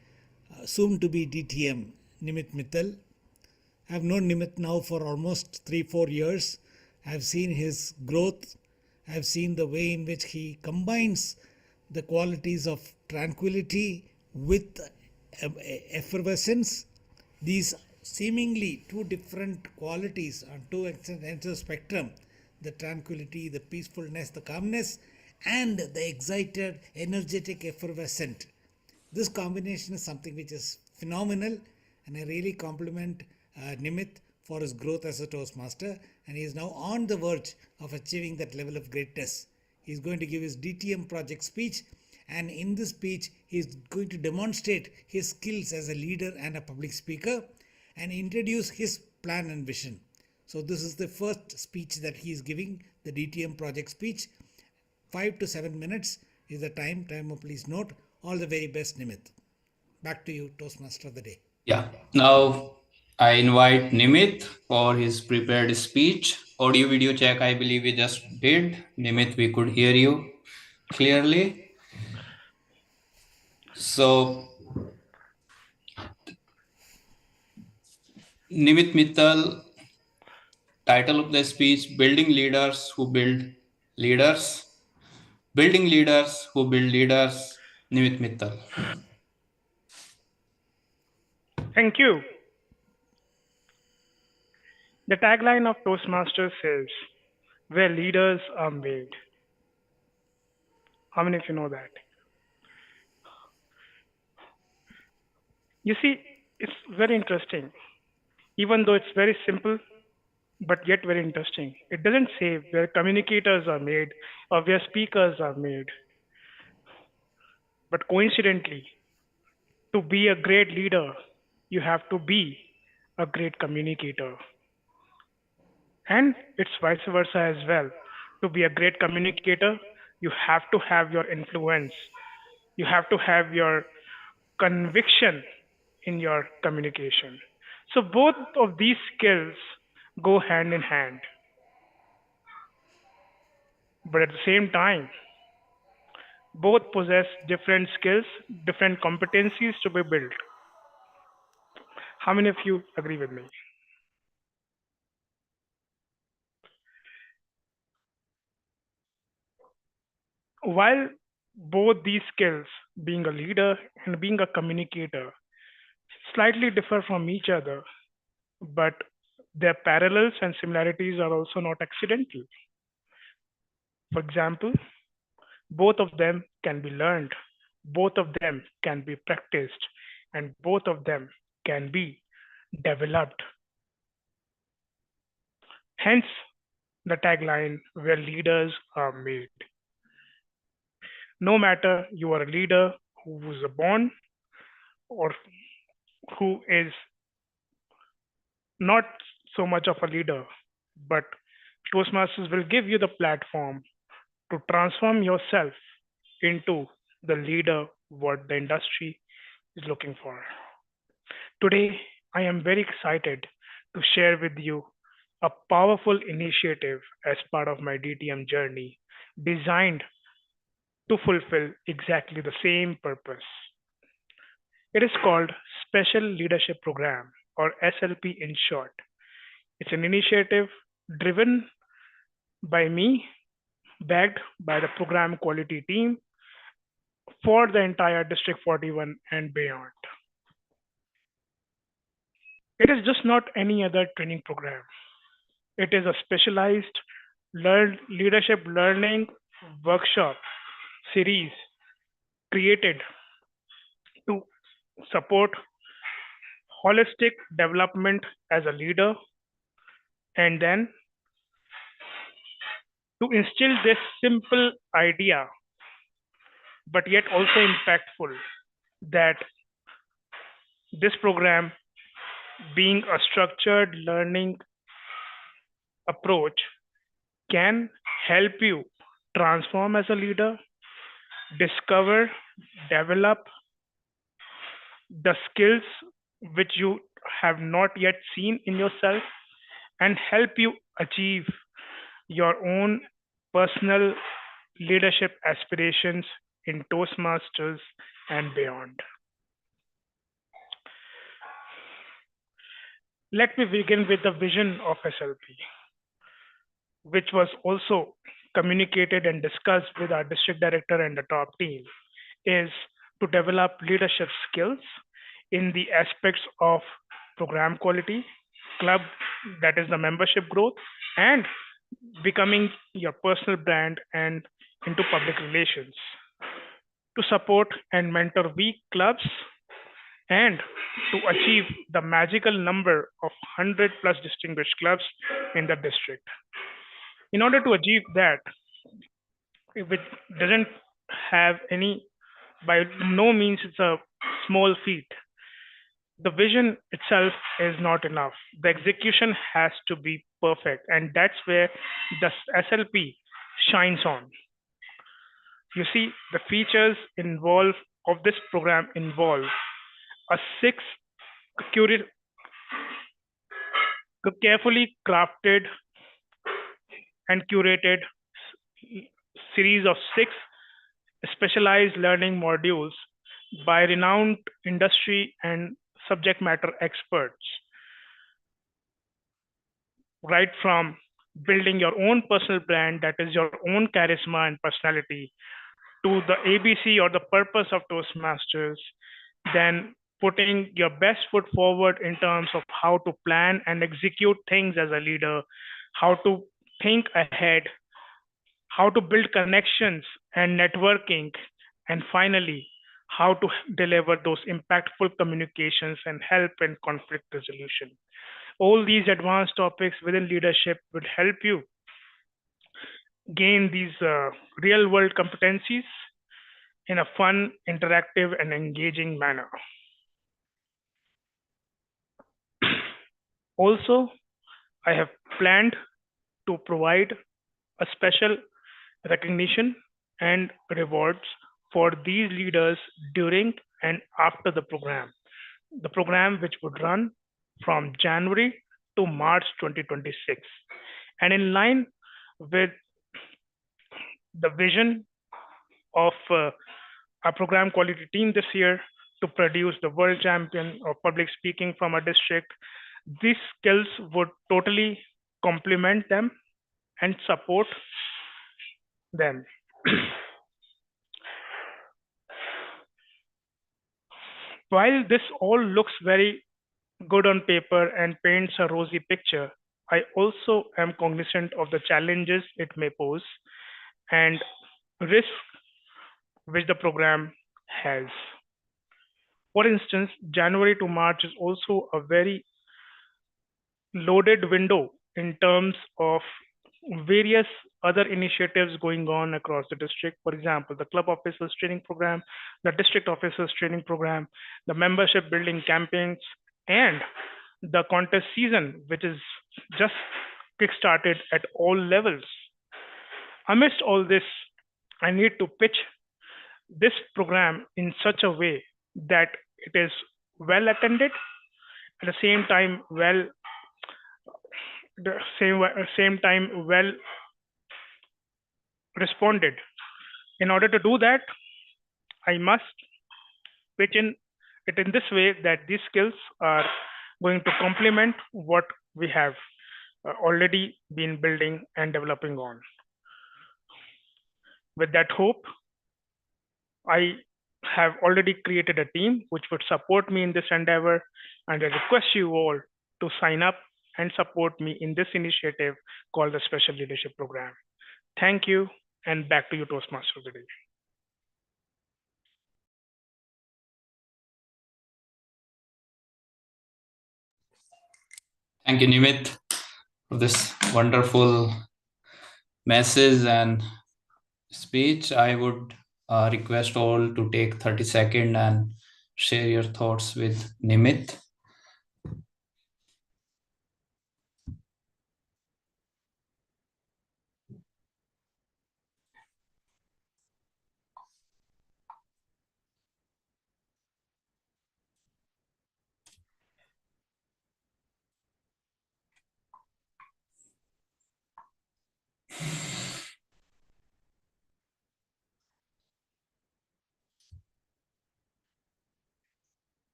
soon to be DTM Nimit Mittal. I've known Nimit now for almost 3-4 years. I've seen his growth. I've seen the way in which he combines the qualities of tranquility with effervescence. These seemingly two different qualities on two ends of the spectrum, the tranquility, the peacefulness, the calmness, and the excited, energetic, effervescent. This combination is something which is phenomenal, and I really compliment Nimit for his growth as a Toastmaster, and he is now on the verge of achieving that level of greatness. He is going to give his DTM project speech, and in this speech, he is going to demonstrate his skills as a leader and a public speaker and introduce his plan and vision. So, this is the first speech that he is giving, the DTM project speech. 5 to 7 minutes is the time. Please note. All the very best, Nimit. Back to you, Toastmaster of the day. Yeah. Now I invite Nimit for his prepared speech. Audio video check, I believe we just did. Nimit, we could hear you clearly. So Nimit Mittal, title of the speech, Building Leaders Who Build Leaders. Building Leaders Who Build Leaders, Nimit Mittal. Thank you. The tagline of Toastmasters says, where leaders are made. How many of you know that? You see, it's very interesting. Even though it's very simple, but yet very interesting. It doesn't say where communicators are made or where speakers are made. But coincidentally, to be a great leader, you have to be a great communicator. And it's vice versa as well. To be a great communicator, you have to have your influence. You have to have your conviction in your communication. So both of these skills go hand in hand. But at the same time, both possess different skills, different competencies to be built. How many of you agree with me? While both these skills, being a leader and being a communicator, slightly differ from each other, but their parallels and similarities are also not accidental. For example, both of them can be learned, both of them can be practiced, and both of them can be developed. Hence, the tagline, where leaders are made. No matter you are a leader who was born or who is not so much of a leader, but Toastmasters will give you the platform to transform yourself into the leader what the industry is looking for. Today, I am very excited to share with you a powerful initiative as part of my DTM journey designed to fulfill exactly the same purpose. It is called Special Leadership Program, or SLP in short. It's an initiative driven by me, backed by the program quality team for the entire District 41 and beyond. It is just not any other training program. It is a specialized leadership learning workshop series created to support holistic development as a leader and then to instill this simple idea, but yet also impactful, that this program, being a structured learning approach, can help you transform as a leader, discover, develop the skills which you have not yet seen in yourself, and help you achieve your own personal leadership aspirations in Toastmasters and beyond. Let me begin with the vision of SLP, which was also communicated and discussed with our district director and the top team, is to develop leadership skills in the aspects of program quality, club, that is the membership growth, and becoming your personal brand and into public relations, to support and mentor weak clubs, and to achieve the magical number of 100 plus distinguished clubs in the district. In order to achieve that, if it doesn't have any, by no means it's a small feat. The vision itself is not enough. The execution has to be perfect, and that's where the SLP shines on. You see, the features involved of this program involve a carefully crafted and curated series of 6 specialized learning modules by renowned industry and subject matter experts, right from building your own personal brand, that is your own charisma and personality, to the ABC or the purpose of Toastmasters, then putting your best foot forward in terms of how to plan and execute things as a leader, how to think ahead, how to build connections and networking, and finally, how to deliver those impactful communications and help in conflict resolution. All these advanced topics within leadership will help you gain these real world competencies in a fun, interactive, and engaging manner. Also, I have planned to provide a special recognition and rewards for these leaders during and after the program which would run from January to March 2026. And in line with the vision of our program quality team this year to produce the world champion of public speaking from our district, these skills would totally complement them and support them. While this all looks very good on paper and paints a rosy picture, I also am cognizant of the challenges it may pose and risks which the program has. For instance, January to March is also a very loaded window in terms of various other initiatives going on across the district. For example, the club officers training program, the district officers training program, the membership building campaigns, and the contest season, which is just kickstarted at all levels. Amidst all this, I need to pitch this program in such a way that it is well attended, at the same time well responded. In order to do that, I must pitch in it in this way that these skills are going to complement what we have already been building and developing on. With that hope, I have already created a team which would support me in this endeavor, and I request you all to sign up and support me in this initiative called the Special Leadership Program. Thank you, and back to you, Toastmaster today. Thank you, Nimit, for this wonderful message and speech, I would request all to take 30 seconds and share your thoughts with Nimit.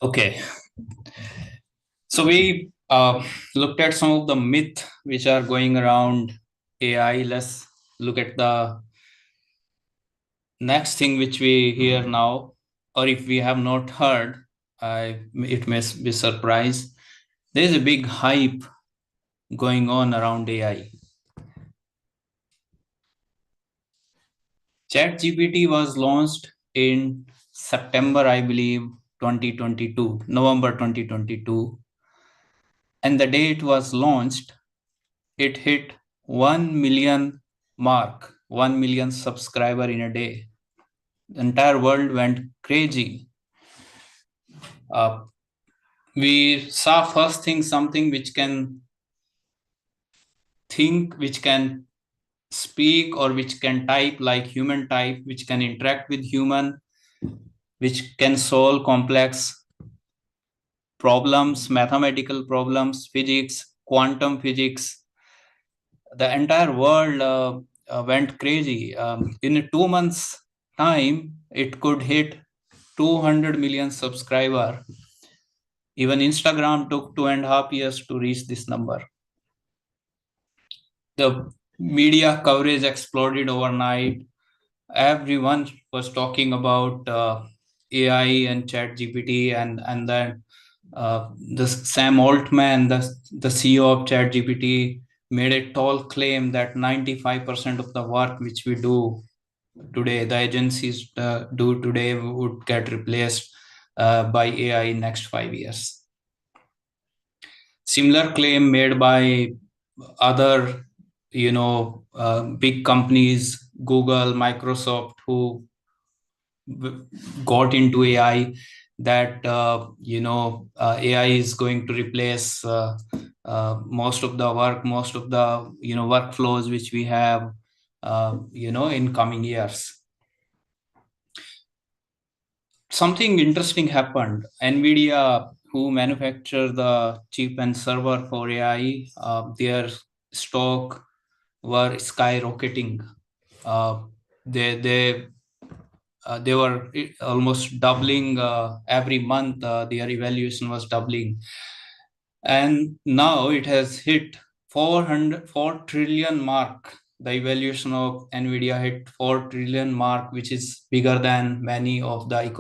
Okay, so we looked at some of the myth which are going around AI. Let's look at the next thing which we hear now, or if we have not heard, it may be surprise. There is a big hype going on around AI. ChatGPT was launched in September, I believe, 2022, November 2022. And the day it was launched, it hit 1 million mark, 1 million subscriber in a day. The entire world went crazy. We saw first thing something which can think, which can speak, or which can type like human type, which can interact with human, which can solve complex problems, mathematical problems, physics, quantum physics. The entire world went crazy. In 2 months' time, it could hit 200 million subscriber. Even Instagram took 2.5 years to reach this number. The media coverage exploded overnight. Everyone was talking about AI and ChatGPT, and then the Sam Altman, the CEO of ChatGPT, made a tall claim that 95% of the work which we do today, the agencies do today, would get replaced by AI in next 5 years. Similar claim made by other, big companies, Google, Microsoft, who got into AI, that AI is going to replace most of the work, most of the workflows which we have in coming years. Something interesting happened. NVIDIA, who manufacture the chip and server for AI, their stock were skyrocketing. They were almost doubling every month. Their evaluation was doubling, and now it has hit 4 trillion mark. The evaluation of NVIDIA hit 4 trillion mark, which is bigger than many of the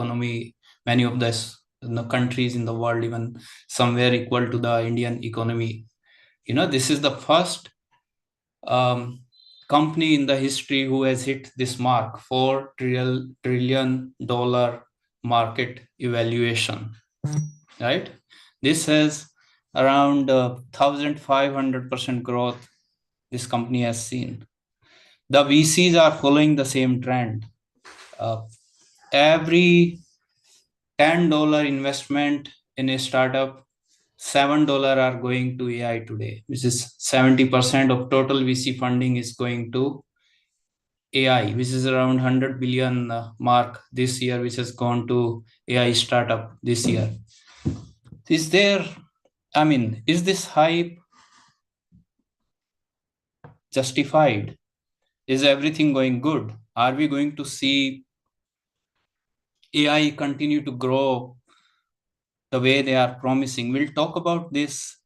countries in the world, even somewhere equal to the Indian economy. This is the first company in the history who has hit this mark, $4 trillion market evaluation, right? This has around 1,500% growth this company has seen. The VCs are following the same trend. Every $10 investment in a startup, $7 are going to AI today, which is 70% of total VC funding is going to AI, which is around 100 billion mark this year, which has gone to AI startup this year. Is this hype justified? Is everything going good? Are we going to see AI continue to grow the way they are promising? We'll talk about this.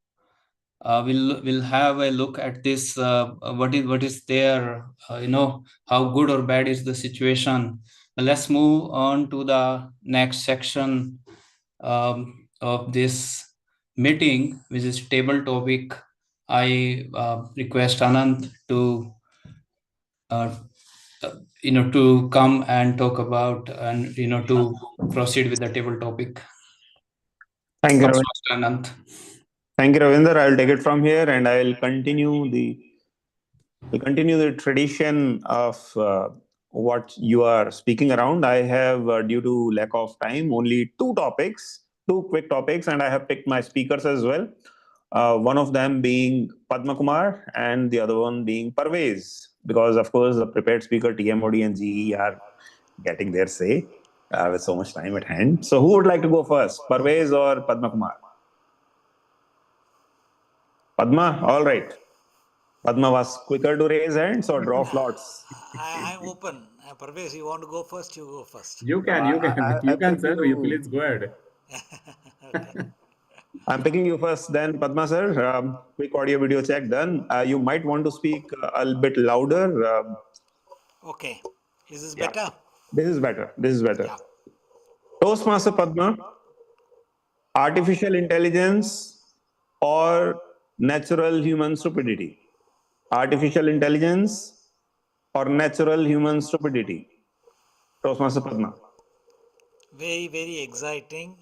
We'll have a look at this. What is there? How good or bad is the situation? Let's move on to the next section of this meeting, which is table topic. I request Anant to to come and talk about, and to proceed with the table topic. Thank you, Ravinder. Toastmaster Anant. Thank you, Ravinder. I'll take it from here, and I'll continue the tradition of what you are speaking around. I have, due to lack of time, only two quick topics, and I have picked my speakers as well. One of them being Padma Kumar, and the other one being Parvez, because of course the prepared speaker TMOD and GE are getting their say with so much time at hand. So, who would like to go first, Parvez or Padma Kumar? Padma, all right. Padma was quicker to raise hands or draw lots. I'm open. Parvez, you want to go first? You go first. You can, I've sir. picked You you. please go ahead. Okay. I'm picking you first, then Padma sir. Quick audio video check done. You might want to speak a little bit louder. Okay. Is this Yeah, better? this is better. This is better. Yeah. Toastmaster Padma, artificial intelligence or natural human stupidity? Artificial intelligence or natural human stupidity? Toastmaster Padma. Very, very exciting.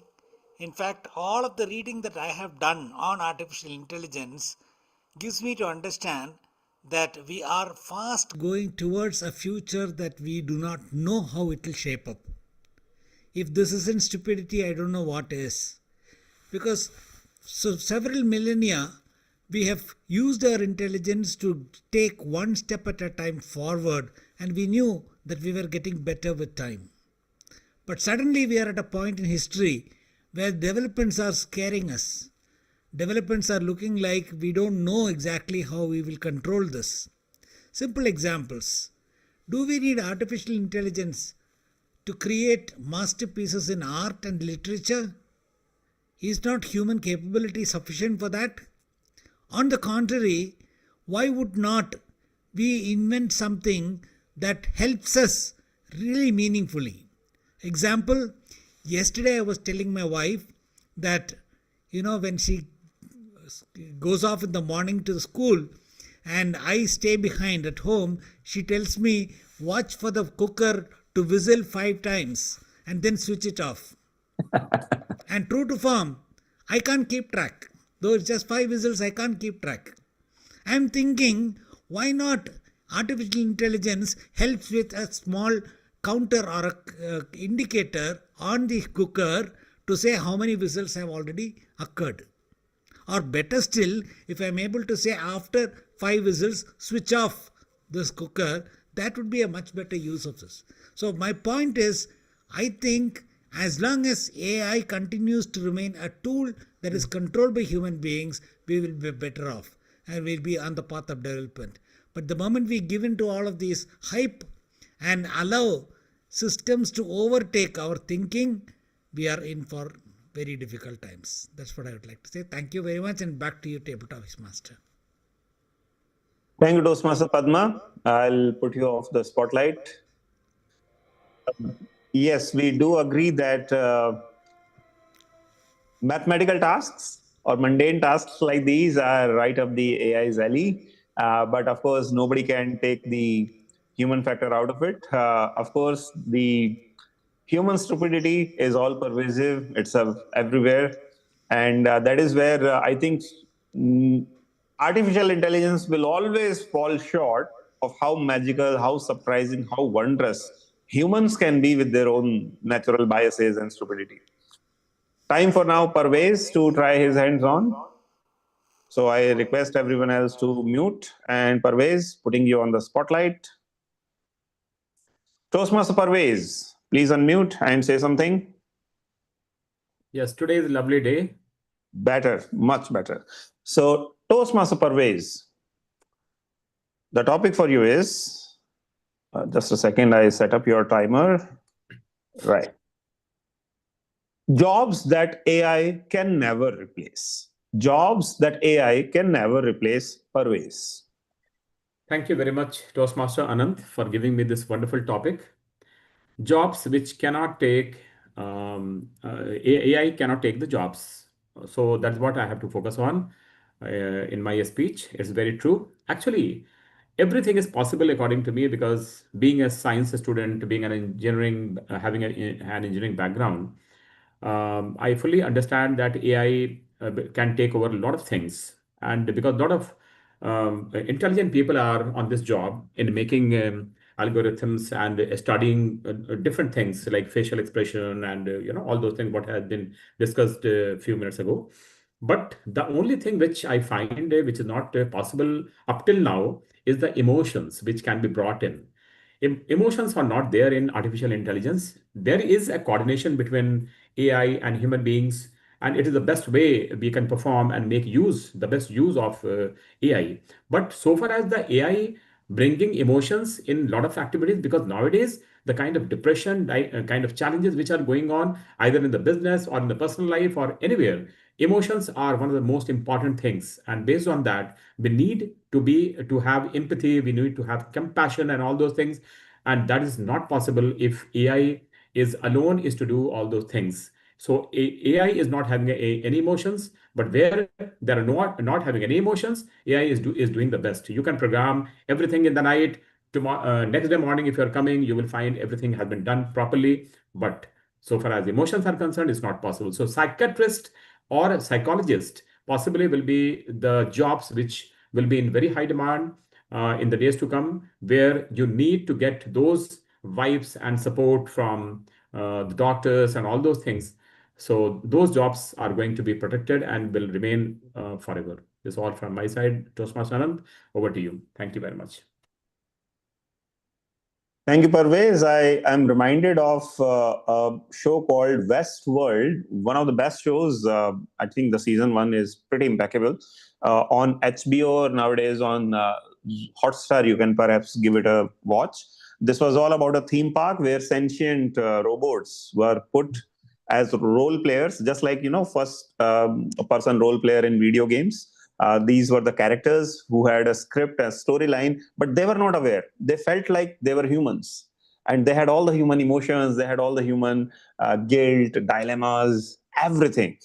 In fact, all of the reading that I have done on artificial intelligence gives me to understand that we are fast going towards a future that we do not know how it will shape up. If this isn't stupidity, I don't know what is. Because several millennia we have used our intelligence to take one step at a time forward, and we knew that we were getting better with time. But suddenly we are at a point in history where developments are scaring us. Developments are looking like we don't know exactly how we will control this. Simple examples. Do we need artificial intelligence to create masterpieces in art and literature? Is not human capability sufficient for that? On the contrary, why would not we invent something that helps us really meaningfully? Example, yesterday I was telling my wife that, when she goes off in the morning to the school and I stay behind at home, she tells me, watch for the cooker to whistle 5 times and then switch it off. And true to form, I can't keep track. Though it's just 5 whistles, I can't keep track. I'm thinking, why not artificial intelligence helps with a small counter or a indicator on the cooker to say how many whistles have already occurred. Or better still, if I'm able to say after 5 whistles, switch off this cooker, that would be a much better use of this. So my point is, I think as long as AI continues to remain a tool that is controlled by human beings, we will be better off and we'll be on the path of development. But the moment we give in to all of these hype and allow systems to overtake our thinking, we are in for very difficult times. That's what I would like to say. Thank you very much, and back to you, Table Topics Master. Thank you, Toastmaster Padma. I'll put you off the spotlight. Yes, we do agree that mathematical tasks or mundane tasks like these are right up the AI's alley. But of course, nobody can take the human factor out of it. Of course, the human stupidity is all pervasive, it's everywhere. And that is where I think mm, artificial intelligence will always fall short of how magical, how surprising, how wondrous humans can be with their own natural biases and stupidity. Time for now Parvez to try his hands on. So I request everyone else to mute, and Parvez, putting you on the spotlight. Toastmaster Parvez, please unmute and say something. Yes, today is a lovely day. Better, much better. So Toastmaster Parvez, the topic for you is, just a second, I set up your timer. Right. Jobs that AI can never replace. Jobs that AI can never replace, Parvez. Thank you very much, Toastmaster Anant, for giving me this wonderful topic. Jobs which cannot take, AI cannot take the jobs. So that's what I have to focus on in my speech. It's very true. Actually, everything is possible according to me, because being a science student, being an engineering, having an engineering background, I fully understand that AI can take over a lot of things, and because a lot of intelligent people are on this job in making algorithms and studying different things like facial expression and all those things what has been discussed a few minutes ago. But the only thing which I find which is not possible up till now is the emotions which can be brought in. Emotions are not there in artificial intelligence. There is a coordination between AI and human beings, and it is the best way we can perform and make use the best use of AI. But so far as the AI bringing emotions in a lot of activities, because nowadays the kind of depression, kind of challenges which are going on either in the business or in the personal life or anywhere, emotions are one of the most important things. And based on that, we need to have empathy, we need to have compassion and all those things, and that is not possible if AI is alone is to do all those things. So AI is not having any emotions, but where there are not having any emotions, AI is doing the best. You can program everything in the night. Tomorrow, next day morning, if you're coming, you will find everything has been done properly. But so far as emotions are concerned, it's not possible. So psychiatrist or a psychologist possibly will be the jobs which will be in very high demand in the days to come, where you need to get those vibes and support from the doctors and all those things. So those jobs are going to be protected and will remain forever. This is all from my side. Toastmaster Anand, over to you. Thank you very much. Thank you, Parvez. I am reminded of a show called Westworld, one of the best shows. I think the season one is pretty impeccable. On HBO or nowadays on Hotstar, you can perhaps give it a watch. This was all about a theme park where sentient robots were put as role players, just like first person role player in video games. These were the characters who had a script, a storyline, but they were not aware. They felt like they were humans. And they had all the human emotions, they had all the human guilt, dilemmas, everything.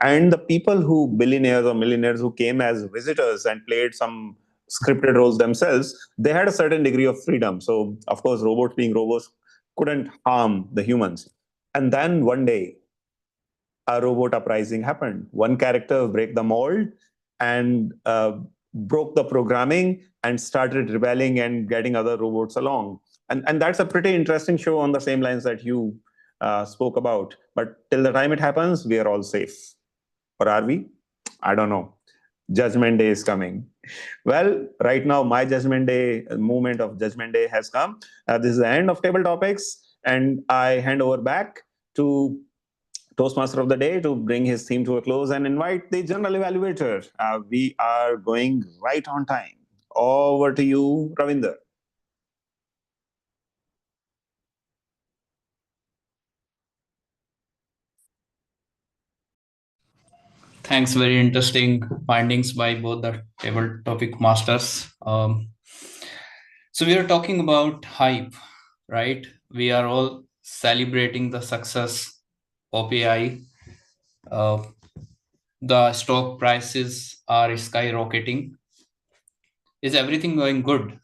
And the people who, billionaires or millionaires who came as visitors and played some scripted roles themselves, they had a certain degree of freedom. So, of course, robots being robots couldn't harm the humans. And then one day, a robot uprising happened. One character break the mold and broke the programming and started rebelling and getting other robots along. And that's a pretty interesting show on the same lines that you spoke about. But till the time it happens, we are all safe. Or are we? I don't know. Judgment Day is coming. Well, right now, my Judgment Day moment of Judgment Day has come. This is the end of Table Topics, and I hand over back to Toastmaster of the day to bring his theme to a close and invite the general evaluator. We are going right on time. Over to you, Ravinder. Thanks. Very interesting findings by both the table topic masters. So we are talking about hype, right? We are all celebrating the success of AI. The stock prices are skyrocketing. Is everything going good?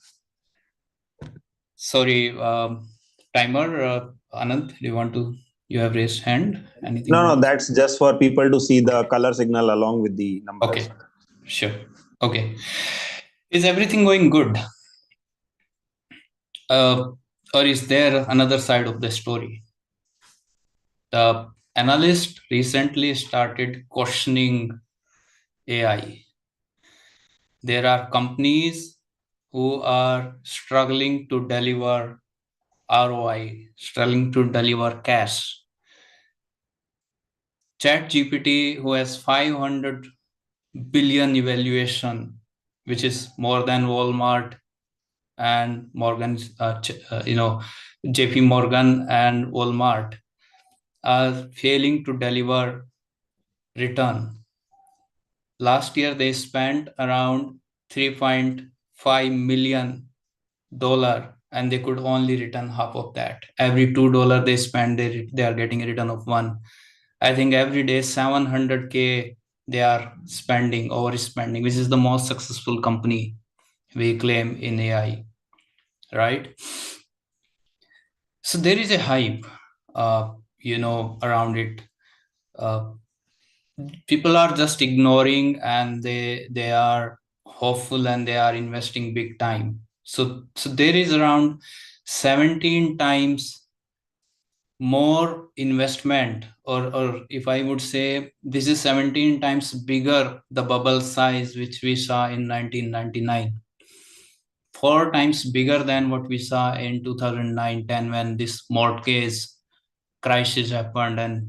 Sorry, timer. Anand, do you want to? You have raised hand. Anything? No, that's just for people to see the color signal along with the number. Okay, sure. Okay. Is everything going good? Or is there another side of the story? The analyst recently started questioning AI. There are companies who are struggling to deliver ROI, struggling to deliver cash. ChatGPT, who has 500 billion evaluation, which is more than Walmart and Morgan's, JP Morgan and Walmart, are failing to deliver return. Last year, they spent around $3.5 million and they could only return half of that. Every $2 they spend, they are getting a return of $1. I think every day 700K they are spending, overspending, which is the most successful company we claim in AI, right? So there is a hype, around it. people are just ignoring, and they are hopeful, and they are investing big time. So there is around 17 times more investment, or if I would say, this is 17 times bigger, the bubble size which we saw in 1999, 4 times bigger than what we saw in 2009-10, when this mortgage crisis happened, and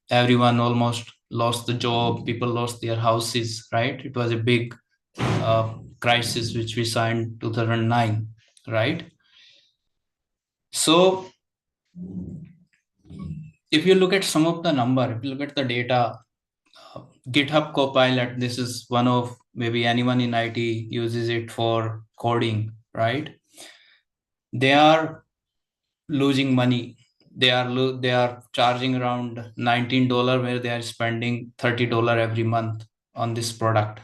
everyone almost lost the job, people lost their houses, right? It was a big crisis which we saw in 2009, right? So if you look at some of the number, if you look at the data, GitHub Copilot, this is one of, maybe anyone in IT uses it for coding, right? They are losing money. They are charging around $19, where they are spending $30 every month on this product.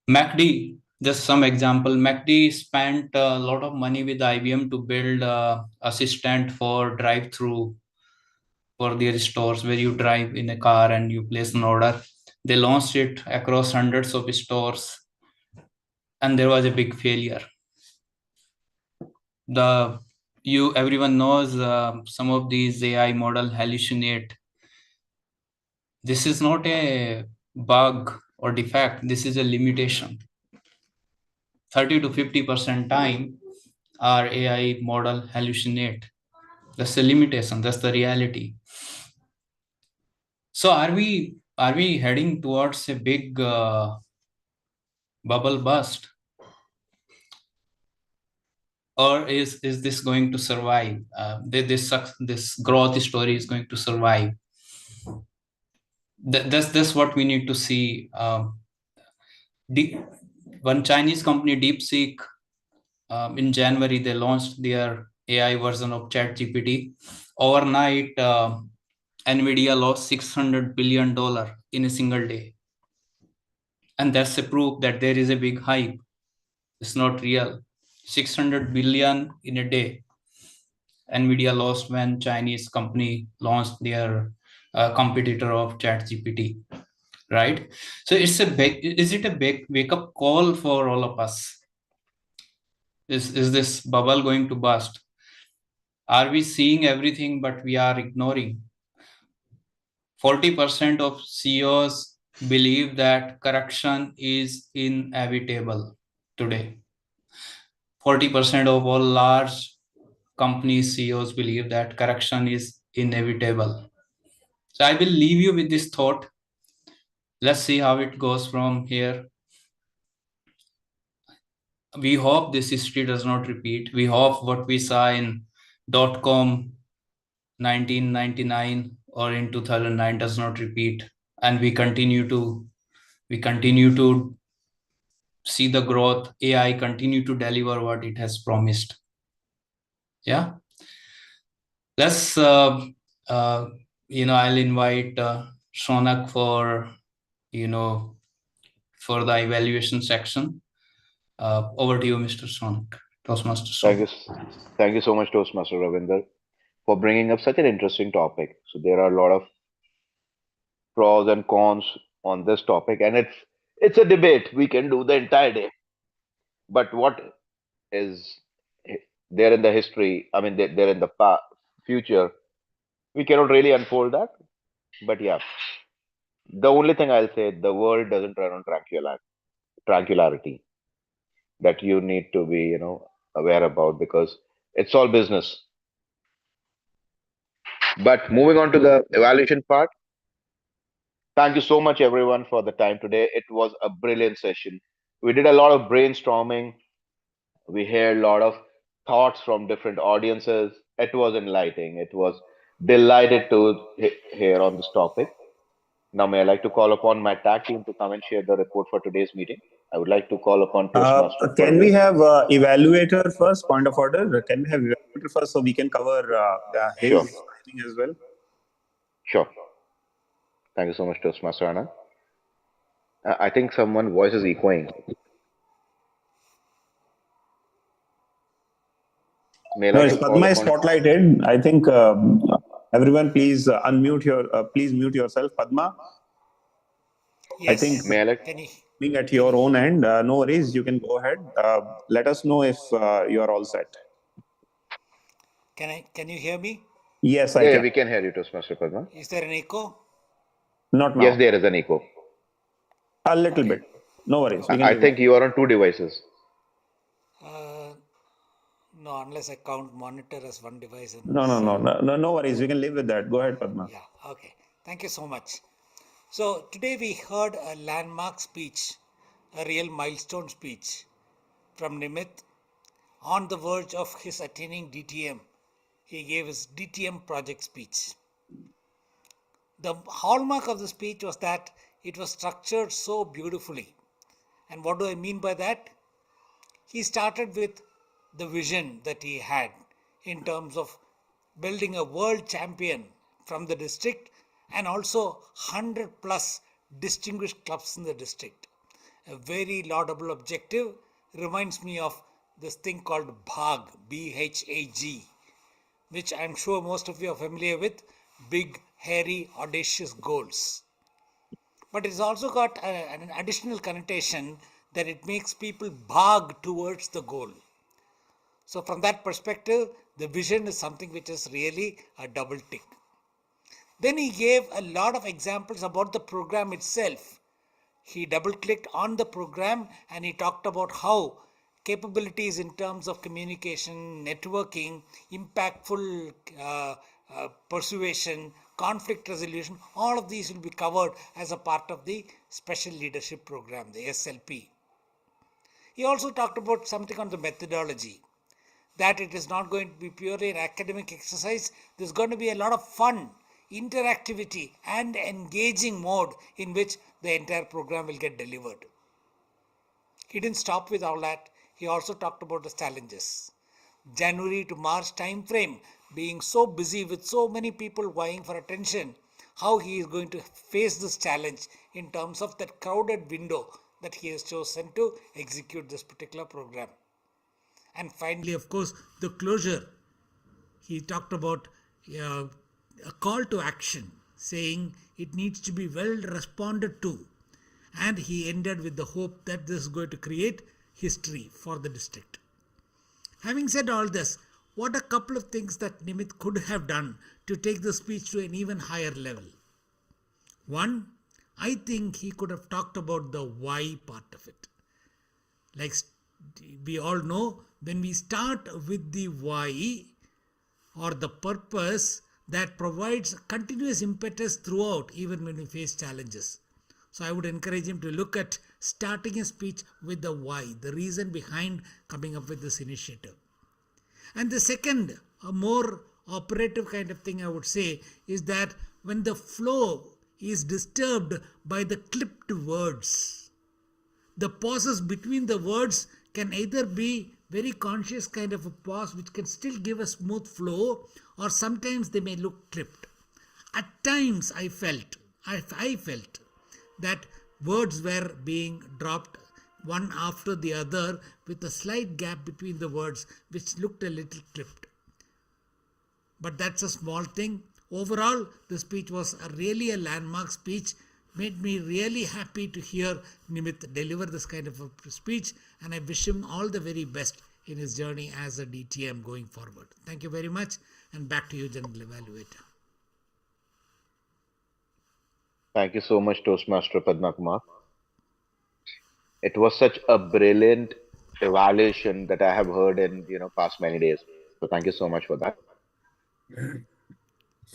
MACD, just some example. MACD spent a lot of money with IBM to build assistant for drive-through for their stores, where you drive in a car and you place an order. They launched it across hundreds of stores, and there was a big failure. Everyone knows some of these AI model hallucinate. This is not a bug or defect. This is a limitation. 30 to 50% time, our AI model hallucinate. That's the limitation. That's the reality. So are we heading towards a big bubble bust, or is this going to survive? This growth story is going to survive. That's what we need to see. One Chinese company, DeepSeek, in January, they launched their AI version of ChatGPT. Overnight, NVIDIA lost $600 billion in a single day. And that's a proof that there is a big hype. It's not real. 600 billion in a day. NVIDIA lost when Chinese company launched their competitor of ChatGPT, right? So is it a big wake-up call for all of us? Is this bubble going to burst? Are we seeing everything but we are ignoring? 40% of CEOs believe that correction is inevitable today. 40% of all large company CEOs believe that correction is inevitable. So I will leave you with this thought. Let's see how it goes from here. We hope this history does not repeat. We hope what we saw in .com 1999 or in 2009 does not repeat, and we continue to see the growth. AI continue to deliver what it has promised. Yeah. Let's I'll invite Shonak for for the evaluation section. Over to you, Mr. Shonak, Toastmaster Shonak. Thank you so much, Toastmaster Ravinder, for bringing up such an interesting topic. So there are a lot of pros and cons on this topic, and it's a debate. We can do the entire day. But what is there in the history? I mean, there in the future, we cannot really unfold that. But yeah, the only thing I'll say, the world doesn't run on tranquility. That you need to be, aware about, because it's all business. But moving on to the evaluation part, thank you so much, everyone, for the time today. It was a brilliant session. We did a lot of brainstorming. We heard a lot of thoughts from different audiences. It was enlightening. It was delighted to hear on this topic. Now, may I like to call upon my tag team to come and share the report for today's meeting? I would like to call upon Toastmaster. Can we have evaluator first? Point of order. Can we have evaluator first so we can cover his thing as well? Sure. Thank you so much, Toastmaster Anand. I think someone's voice is echoing. No, it's Padma is spotlighted. I think Everyone, please please mute yourself. Padma, I Yes. think May I let? Can you being at your own end, no worries. You can go ahead. Let us know if you are all set. can you hear me? Yes, I Yeah, can. we can hear you, Toastmaster Padma. Is there an echo? Not Yes, now. there is an echo. A little Okay. bit. No worries. We can I live think with it. you are on two devices. No, unless I count monitor as one device. And No worries. We can live with that. Go ahead, Padma. yeah, okay. Thank you so much. So today we heard a landmark speech, a real milestone speech from Nimit on the verge of his attaining DTM. He gave his DTM project speech. The hallmark of the speech was that it was structured so beautifully. And what do I mean by that? He started with the vision that he had in terms of building a world champion from the district and also 100 plus distinguished clubs in the district. A very laudable objective. Reminds me of this thing called BHAG, BHAG, which I'm sure most of you are familiar with. Big, hairy, audacious goals. But it's also got an additional connotation that it makes people bhag towards the goal. So from that perspective, the vision is something which is really a double tick. Then he gave a lot of examples about the program itself. He double clicked on the program and he talked about how capabilities in terms of communication, networking, impactful persuasion, conflict resolution, all of these will be covered as a part of the Special Leadership Program, the SLP. He also talked about something on the methodology, that it is not going to be purely an academic exercise. There's going to be a lot of fun, interactivity, and engaging mode in which the entire program will get delivered. He didn't stop with all that. He also talked about the challenges. January to March time frame, being so busy with so many people vying for attention, how he is going to face this challenge in terms of that crowded window that he has chosen to execute this particular program. And finally, of course, the closure. He talked about a call to action, saying it needs to be well responded to. And he ended with the hope that this is going to create history for the district. Having said all this, what a couple of things that Nimit could have done to take the speech to an even higher level. One, I think he could have talked about the why part of it. Like we all know, when we start with the why or the purpose, that provides continuous impetus throughout, even when we face challenges. So I would encourage him to look at starting a speech with the why, the reason behind coming up with this initiative. And the second, a more operative kind of thing I would say, is that when the flow is disturbed by the clipped words, the pauses between the words can either be very conscious kind of a pause which can still give a smooth flow, or sometimes they may look clipped. At times I felt that words were being dropped one after the other with a slight gap between the words which looked a little clipped. But that's a small thing. Overall, the speech was really a landmark speech. Made me really happy to hear Nimit deliver this kind of a speech, and I wish him all the very best in his journey as a DTM going forward. Thank you very much, and back to you, General Evaluator. Thank you so much, Toastmaster Padma Kumar. It was such a brilliant evaluation that I have heard in past many days. So thank you so much for that.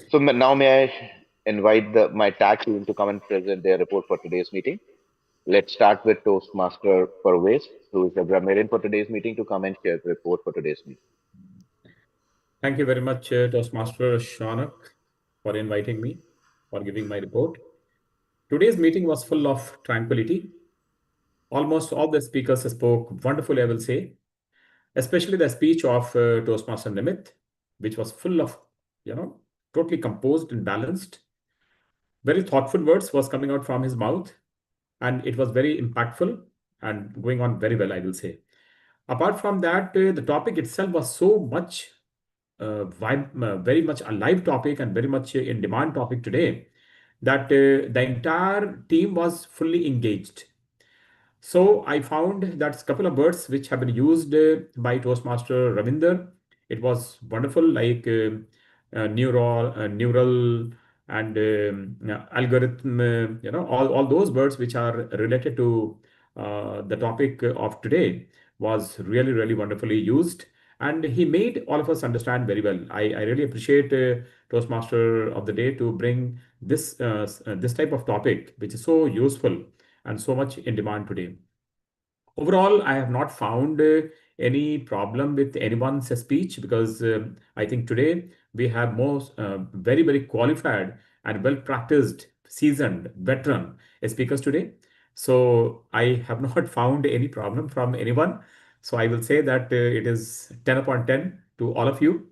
So now may I invite my tag team to come and present their report for today's meeting. Let's start with Toastmaster Parvez, who is the grammarian for today's meeting, to come and share the report for today's meeting. Thank you very much, Toastmaster Shaunak, for inviting me, for giving my report. Today's meeting was full of tranquility. Almost all the speakers spoke wonderfully, I will say, especially the speech of Toastmaster Nimit, which was full of, totally composed and balanced. Very thoughtful words was coming out from his mouth, and it was very impactful and going on very well, I will say. Apart from that, the topic itself was so much very much a live topic and very much in demand topic today, that the entire team was fully engaged. So I found that a couple of words which have been used by Toastmaster Ravinder. It was wonderful, like neural and algorithm. All those words which are related to the topic of today was really, really wonderfully used. And he made all of us understand very well. I really appreciate Toastmaster of the day to bring this type of topic, which is so useful and so much in demand today. Overall, I have not found any problem with anyone's speech, because I think today we have most very, very qualified and well practiced, seasoned, veteran speakers today. So I have not found any problem from anyone. So I will say that it is 10 upon 10 to all of you.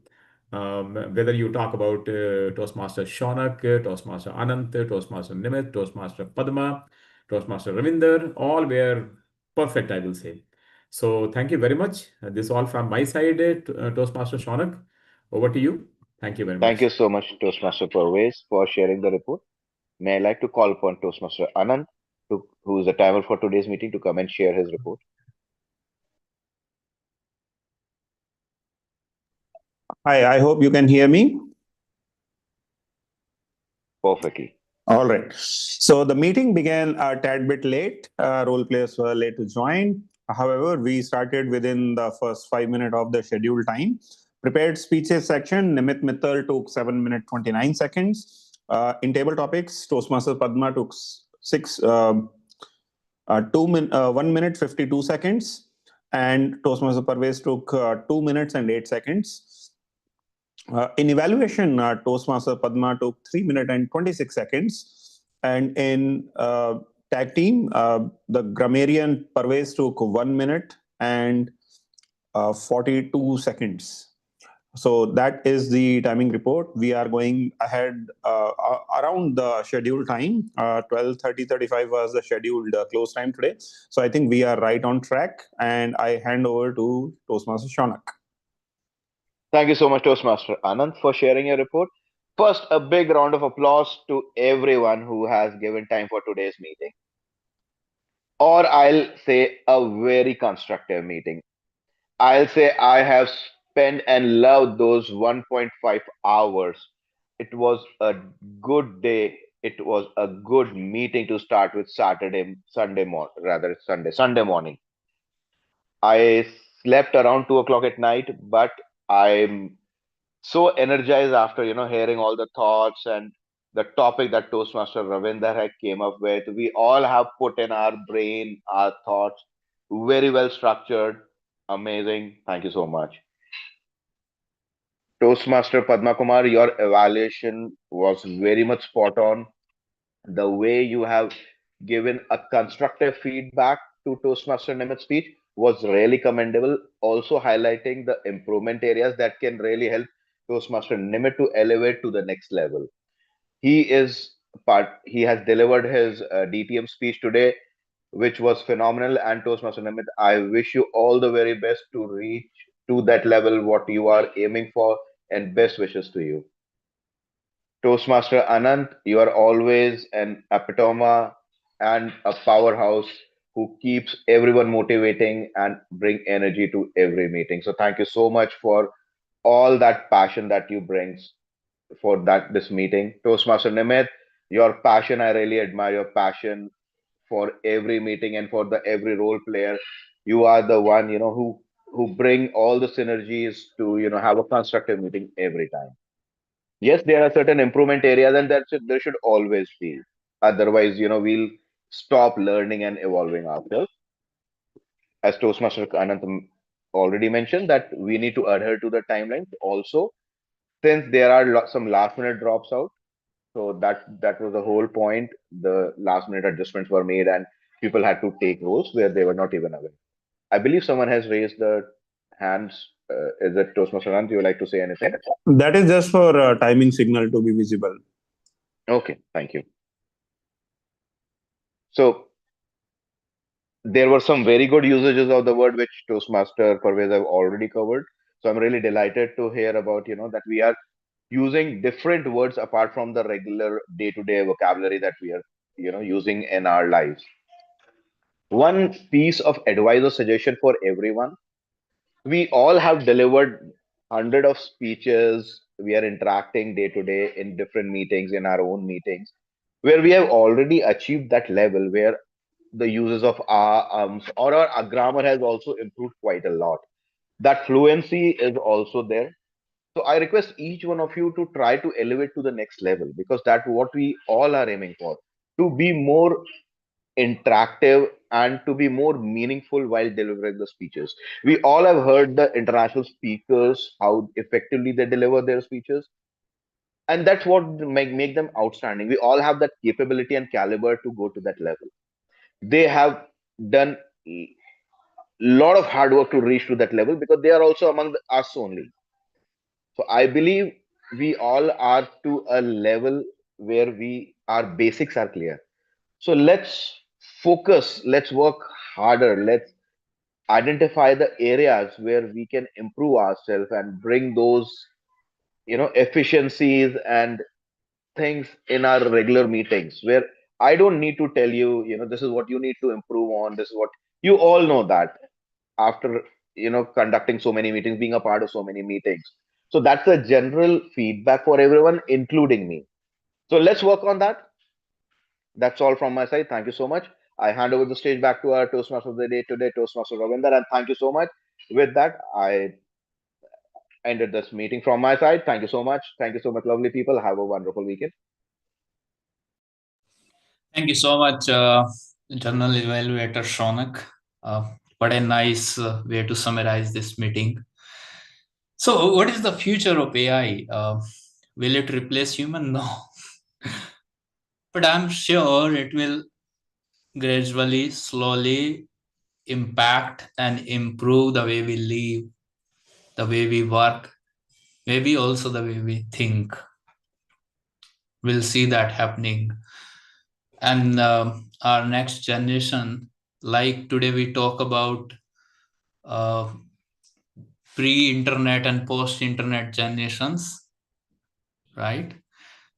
Whether you talk about Toastmaster Shaunak, Toastmaster Anant, Toastmaster Nimit, Toastmaster Padma, Toastmaster Ravinder, all were perfect, I will say. So thank you very much. This is all from my side, Toastmaster Shaunak. Over to you. Thank you very Thank you much. so much, Toastmaster Parvez, for sharing the report. May I like to call upon Toastmaster Anand, who is the timer for today's meeting, to come and share his report Hi, I hope you can hear me. perfectly. All right. So the meeting began a tad bit late. Role players were late to join. However, we started within the first 5 minutes of the scheduled time. Prepared speeches section, Nimit Mittal took 7 minutes 29 seconds. In table topics, Toastmaster Padma took 1 minute 52 seconds, and Toastmaster Parvez took 2 minutes and 8 seconds. In evaluation, Toastmaster Padma took 3 minutes and 26 seconds. And in tag team, the grammarian Parvez took 1 minute and 42 seconds. So that is the timing report. We are going ahead around the scheduled time. 12:30:35 was the scheduled close time today. So I think we are right on track. And I hand over to Toastmaster Shaunak. Thank you so much, Toastmaster Anand, for sharing your report. First, a big round of applause to everyone who has given time for today's meeting. Or I'll say a very constructive meeting. I'll say I have spent and loved those 1.5 hours. It was a good day. It was a good meeting to start with Sunday morning. I slept around 2 o'clock at night, but I'm so energized after hearing all the thoughts and the topic that Toastmaster Ravinder had came up with. We all have put in our brain, our thoughts, very well structured. Amazing. Thank you so much. Toastmaster Padma Kumar, your evaluation was very much spot on. The way you have given a constructive feedback to Toastmaster Nimit's speech was really commendable. Also highlighting the improvement areas that can really help Toastmaster Nimit to elevate to the next level. He has delivered his DTM speech today, which was phenomenal. And Toastmaster Nimit, I wish you all the very best to reach to that level what you are aiming for, and best wishes to you. Toastmaster Anant, you are always an epitome and a powerhouse who keeps everyone motivating and bring energy to every meeting. So thank you so much for all that passion that you brings for that this meeting. Toastmaster Nimit, your passion, I really admire your passion for every meeting and for the every role player. You are the one, who bring all the synergies to, have a constructive meeting every time. Yes, there are certain improvement areas, and there should always be. Otherwise, we'll stop learning and evolving ourselves. As Toastmaster Anant already mentioned, that we need to adhere to the timelines. Also, since there are some last minute drops out, so that was the whole point. The last minute adjustments were made, and people had to take roles where they were not even aware. I believe someone has raised the hands. Is it Toastmaster Anant? You would like to say anything? That is just for timing signal to be visible. Okay, thank you. So there were some very good usages of the word which Toastmaster Parvez have already covered. So I'm really delighted to hear about, that we are using different words apart from the regular day-to-day vocabulary that we are, using in our lives. One piece of advice or suggestion for everyone: we all have delivered hundred of speeches. We are interacting day to day in different meetings, in our own meetings, where we have already achieved that level where the uses of or our grammar has also improved quite a lot. That fluency is also there. So I request each one of you to try to elevate to the next level, because that's what we all are aiming for, to be more interactive and to be more meaningful while delivering the speeches. We all have heard the international speakers, how effectively they deliver their speeches, and that's what make them outstanding. We all have that capability and caliber to go to that level. They have done a lot of hard work to reach to that level, because they are also among us only. So I believe we all are to a level where our basics are clear. So let's focus, let's work harder, let's identify the areas where we can improve ourselves and bring those, efficiencies and things in our regular meetings, where I don't need to tell you, this is what you need to improve on, this is what you all know that after, conducting so many meetings, being a part of so many meetings. So that's a general feedback for everyone, including me. So let's work on that. That's all from my side. Thank you so much. I hand over the stage back to our Toastmaster of the day today, Toastmaster Ravinder, and thank you so much. With that, I ended this meeting from my side. Thank you so much. Thank you so much, lovely people. Have a wonderful weekend. Thank you so much, Journal Evaluator Shaunak. What a nice way to summarize this meeting. So, what is the future of AI? Will it replace human? No. But I'm sure it will gradually, slowly impact and improve the way we live, the way we work, maybe also the way we think. We'll see that happening. And our next generation, like today we talk about pre-internet and post-internet generations, right?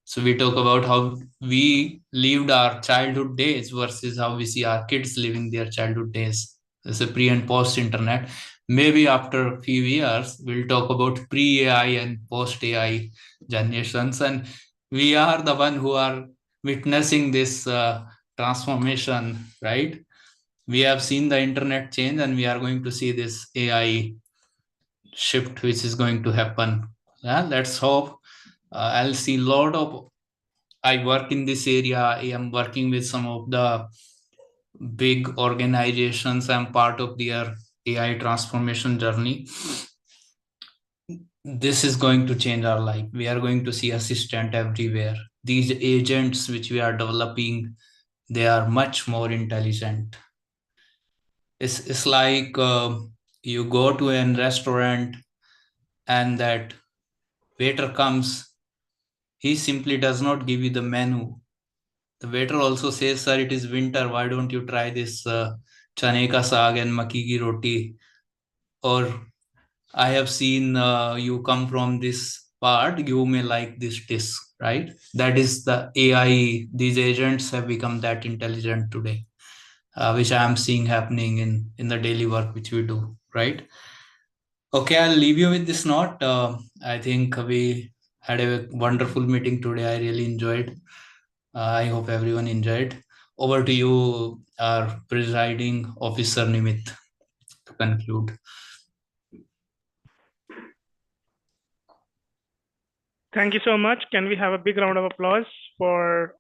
So we talk about how we lived our childhood days versus how we see our kids living their childhood days. There's a pre and post-internet. Maybe after a few years, we'll talk about pre-AI and post-AI generations, and we are the one who are witnessing this transformation, right? We have seen the internet change, and we are going to see this AI shift which is going to happen. Yeah, let's hope. I'll see a lot of. I work in this area. I am working with some of the big organizations. I'm part of their AI transformation journey. This is going to change our life. We are going to see assistant everywhere. These agents which we are developing, they are much more intelligent. It's like you go to a restaurant and that waiter comes. He simply does not give you the menu. The waiter also says, sir, it is winter. Why don't you try this chane ka saag and makki ki roti? Or I have seen you come from this part. You may like this dish, right? That is the AI. These agents have become that intelligent today, which I am seeing happening in the daily work which we do, right? Okay, I'll leave you with this note. I think we had a wonderful meeting today. I really enjoyed. I hope everyone enjoyed. Over to you, our presiding officer Nimit, to conclude. Thank you so much. Can we have a big round of applause for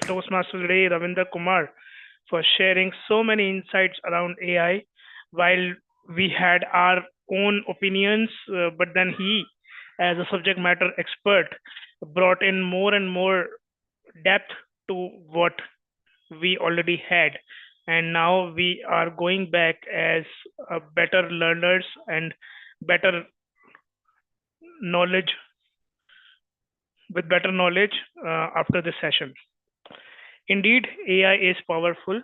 Toastmaster today, Ravinder Kumar, for sharing so many insights around AI, while we had our own opinions, but then he, as a subject matter expert, brought in more and more depth to what we already had. And now we are going back as better learners and better knowledge, with better knowledge after this session. Indeed, AI is powerful,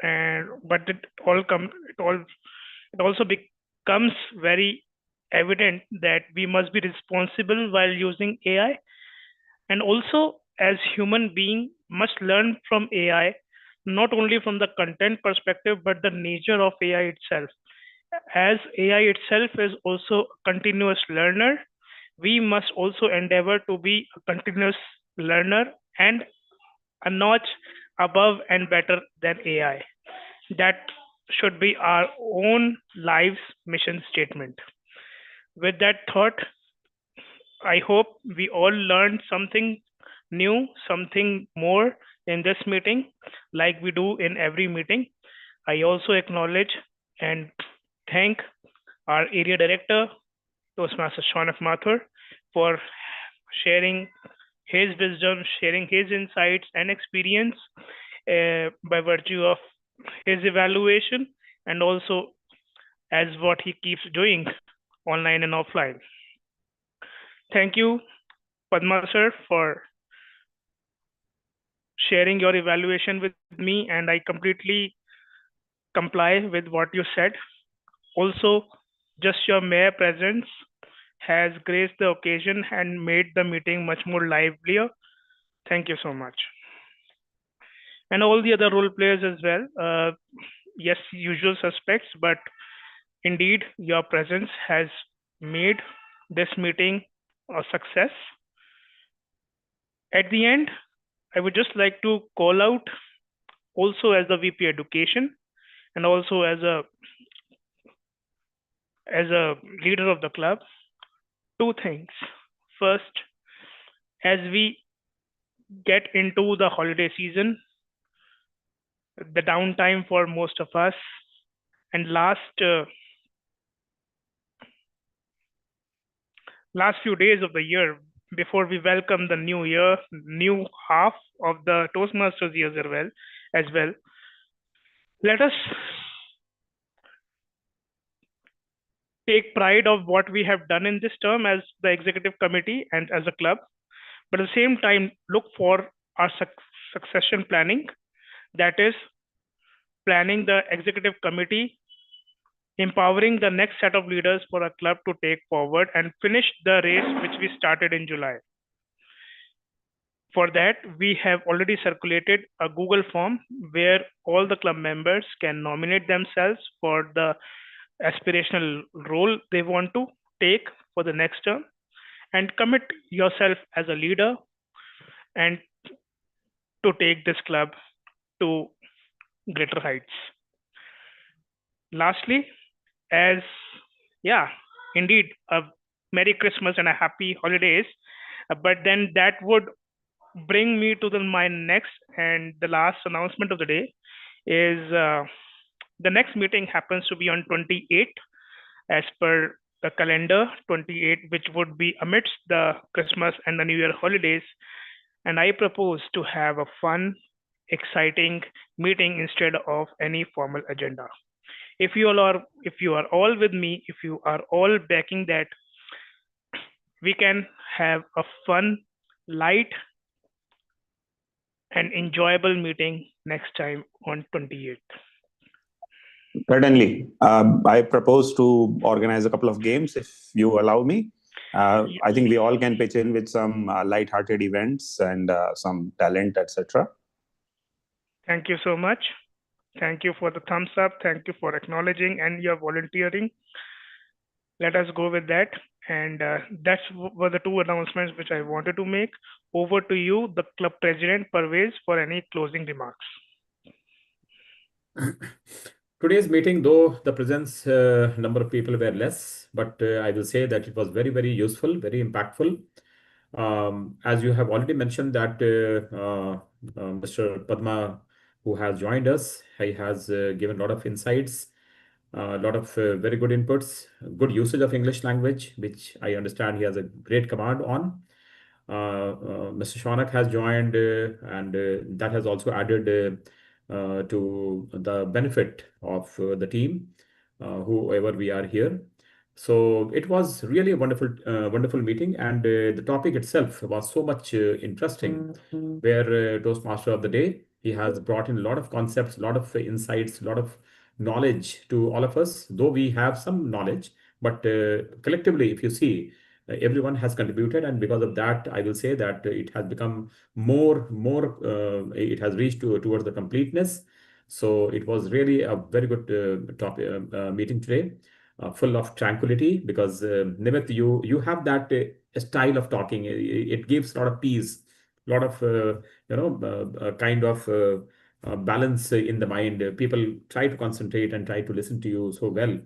and but it also becomes very evident that we must be responsible while using AI, and also as human being must learn from AI, not only from the content perspective but the nature of AI itself. As AI itself is also a continuous learner, we must also endeavor to be a continuous learner and a notch above and better than AI. That should be our own life's mission statement. With that thought, I hope we all learned something new, something more in this meeting, like we do in every meeting. I also acknowledge and thank our area director, Toastmaster Shaunak Mathur, for sharing his wisdom, sharing his insights and experience by virtue of his evaluation, and also as what he keeps doing online and offline. Thank you, Padma sir, for sharing your evaluation with me, and I completely comply with what you said. Also, just your mere presence has graced the occasion and made the meeting much more livelier. Thank you so much. And all the other role players as well. Yes, usual suspects, but indeed, your presence has made this meeting a success. At the end, I would just like to call out also as the VP Education and also as a leader of the club, two things. First, as we get into the holiday season, the downtime for most of us, and last few days of the year before we welcome the new year, new half of the Toastmasters years as well. Let us take pride of what we have done in this term as the executive committee and as a club, but at the same time look for our succession planning. That is planning the executive committee, empowering the next set of leaders for a club to take forward and finish the race which we started in July. For that, we have already circulated a Google form where all the club members can nominate themselves for the aspirational role they want to take for the next term and commit yourself as a leader and to take this club to greater heights. Lastly, as indeed, a Merry Christmas and a Happy Holidays. But then that would bring me to my next and the last announcement of the day is the next meeting happens to be on 28th as per the calendar, 28, which would be amidst the Christmas and the New Year holidays. And I propose to have a fun, exciting meeting instead of any formal agenda. If you are all with me, if you are all backing that, we can have a fun, light, and enjoyable meeting next time on 28th. Certainly. I propose to organize a couple of games if you allow me. I think we all can pitch in with some light-hearted events and some talent, etc. Thank you so much. Thank you for the thumbs up. Thank you for acknowledging and your volunteering. Let us go with that. And that's were the two announcements which I wanted to make. Over to you, the club president, Parvez, for any closing remarks. Today's meeting, though the presence number of people were less, but I will say that it was very, very useful, very impactful. As you have already mentioned that Mr. Padma, who has joined us, he has given a lot of insights, a lot of very good inputs, good usage of English language, which I understand he has a great command on. Mr. Shaunak has joined, and that has also added to the benefit of the team, whoever we are here. So it was really a wonderful meeting, and the topic itself was so much interesting. Where Toastmaster of the Day, he has brought in a lot of concepts, a lot of insights, a lot of knowledge to all of us. Though we have some knowledge, But collectively, if you see, everyone has contributed, and because of that, I will say that it has become more. It has reached towards the completeness. So it was really a very good meeting today, full of tranquility. Because Nimit, you have that style of talking. It gives a lot of peace, a lot of kind of balance in the mind. People try to concentrate and try to listen to you so well,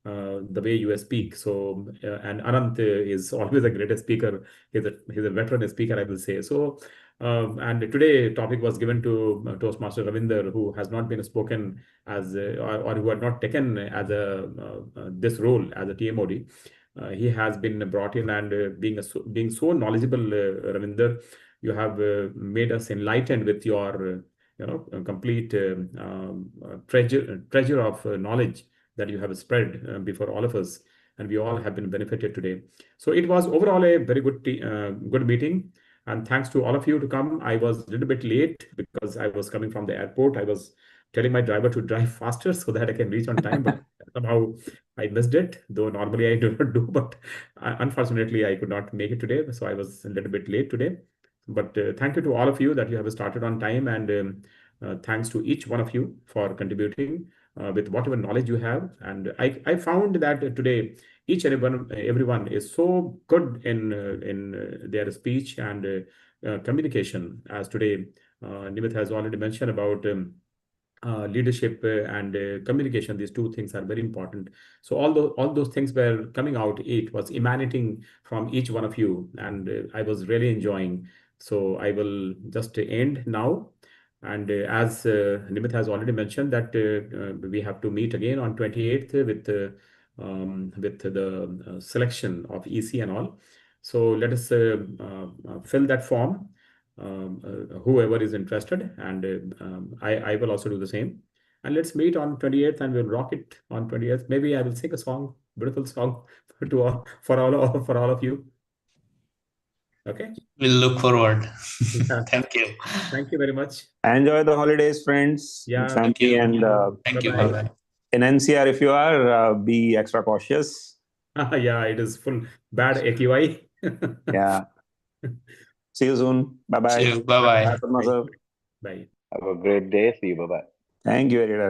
the way you speak. So, and Anant is always a great speaker. He's a veteran speaker, I will say. So, and today topic was given to Toastmaster Ravinder, who has not been spoken as or who had not taken as a this role as a TMOD. He has been brought in, and being so knowledgeable, Ravinder, you have made us enlightened with your complete treasure of knowledge that you have spread before all of us, and we all have been benefited today. So it was overall a very good meeting, and thanks to all of you to come. I was a little bit late because I was coming from the airport. I was telling my driver to drive faster so that I can reach on time, but somehow I missed it, though normally I do not do, but unfortunately I could not make it today, so I was a little bit late today. But thank you to all of you that you have started on time, and thanks to each one of you for contributing with whatever knowledge you have. And I found that today each and everyone is so good in their speech and communication. As today, Nimit has already mentioned about leadership and communication. These two things are very important. So all those things were coming out. It was emanating from each one of you, and I was really enjoying. So I will just end now. And as Nimit has already mentioned that we have to meet again on 28th with the selection of EC and all. So let us fill that form, whoever is interested, and I will also do the same. And let's meet on 28th, and we'll rock it on 28th. Maybe I will sing a song, beautiful song for all of you. Okay. We'll look forward. Yeah. Thank you. Thank you very much. Enjoy the holidays, friends, Yeah. Thank family, you. and Thank you. Bye-bye. Bye-bye. in NCR, if you are, be extra cautious. Yeah, it is full bad AQI. Yeah. See you soon. Bye bye. See you. Bye-bye. Bye, Padma sir. Bye. Have a great day. See you. Bye bye. Thank you very much.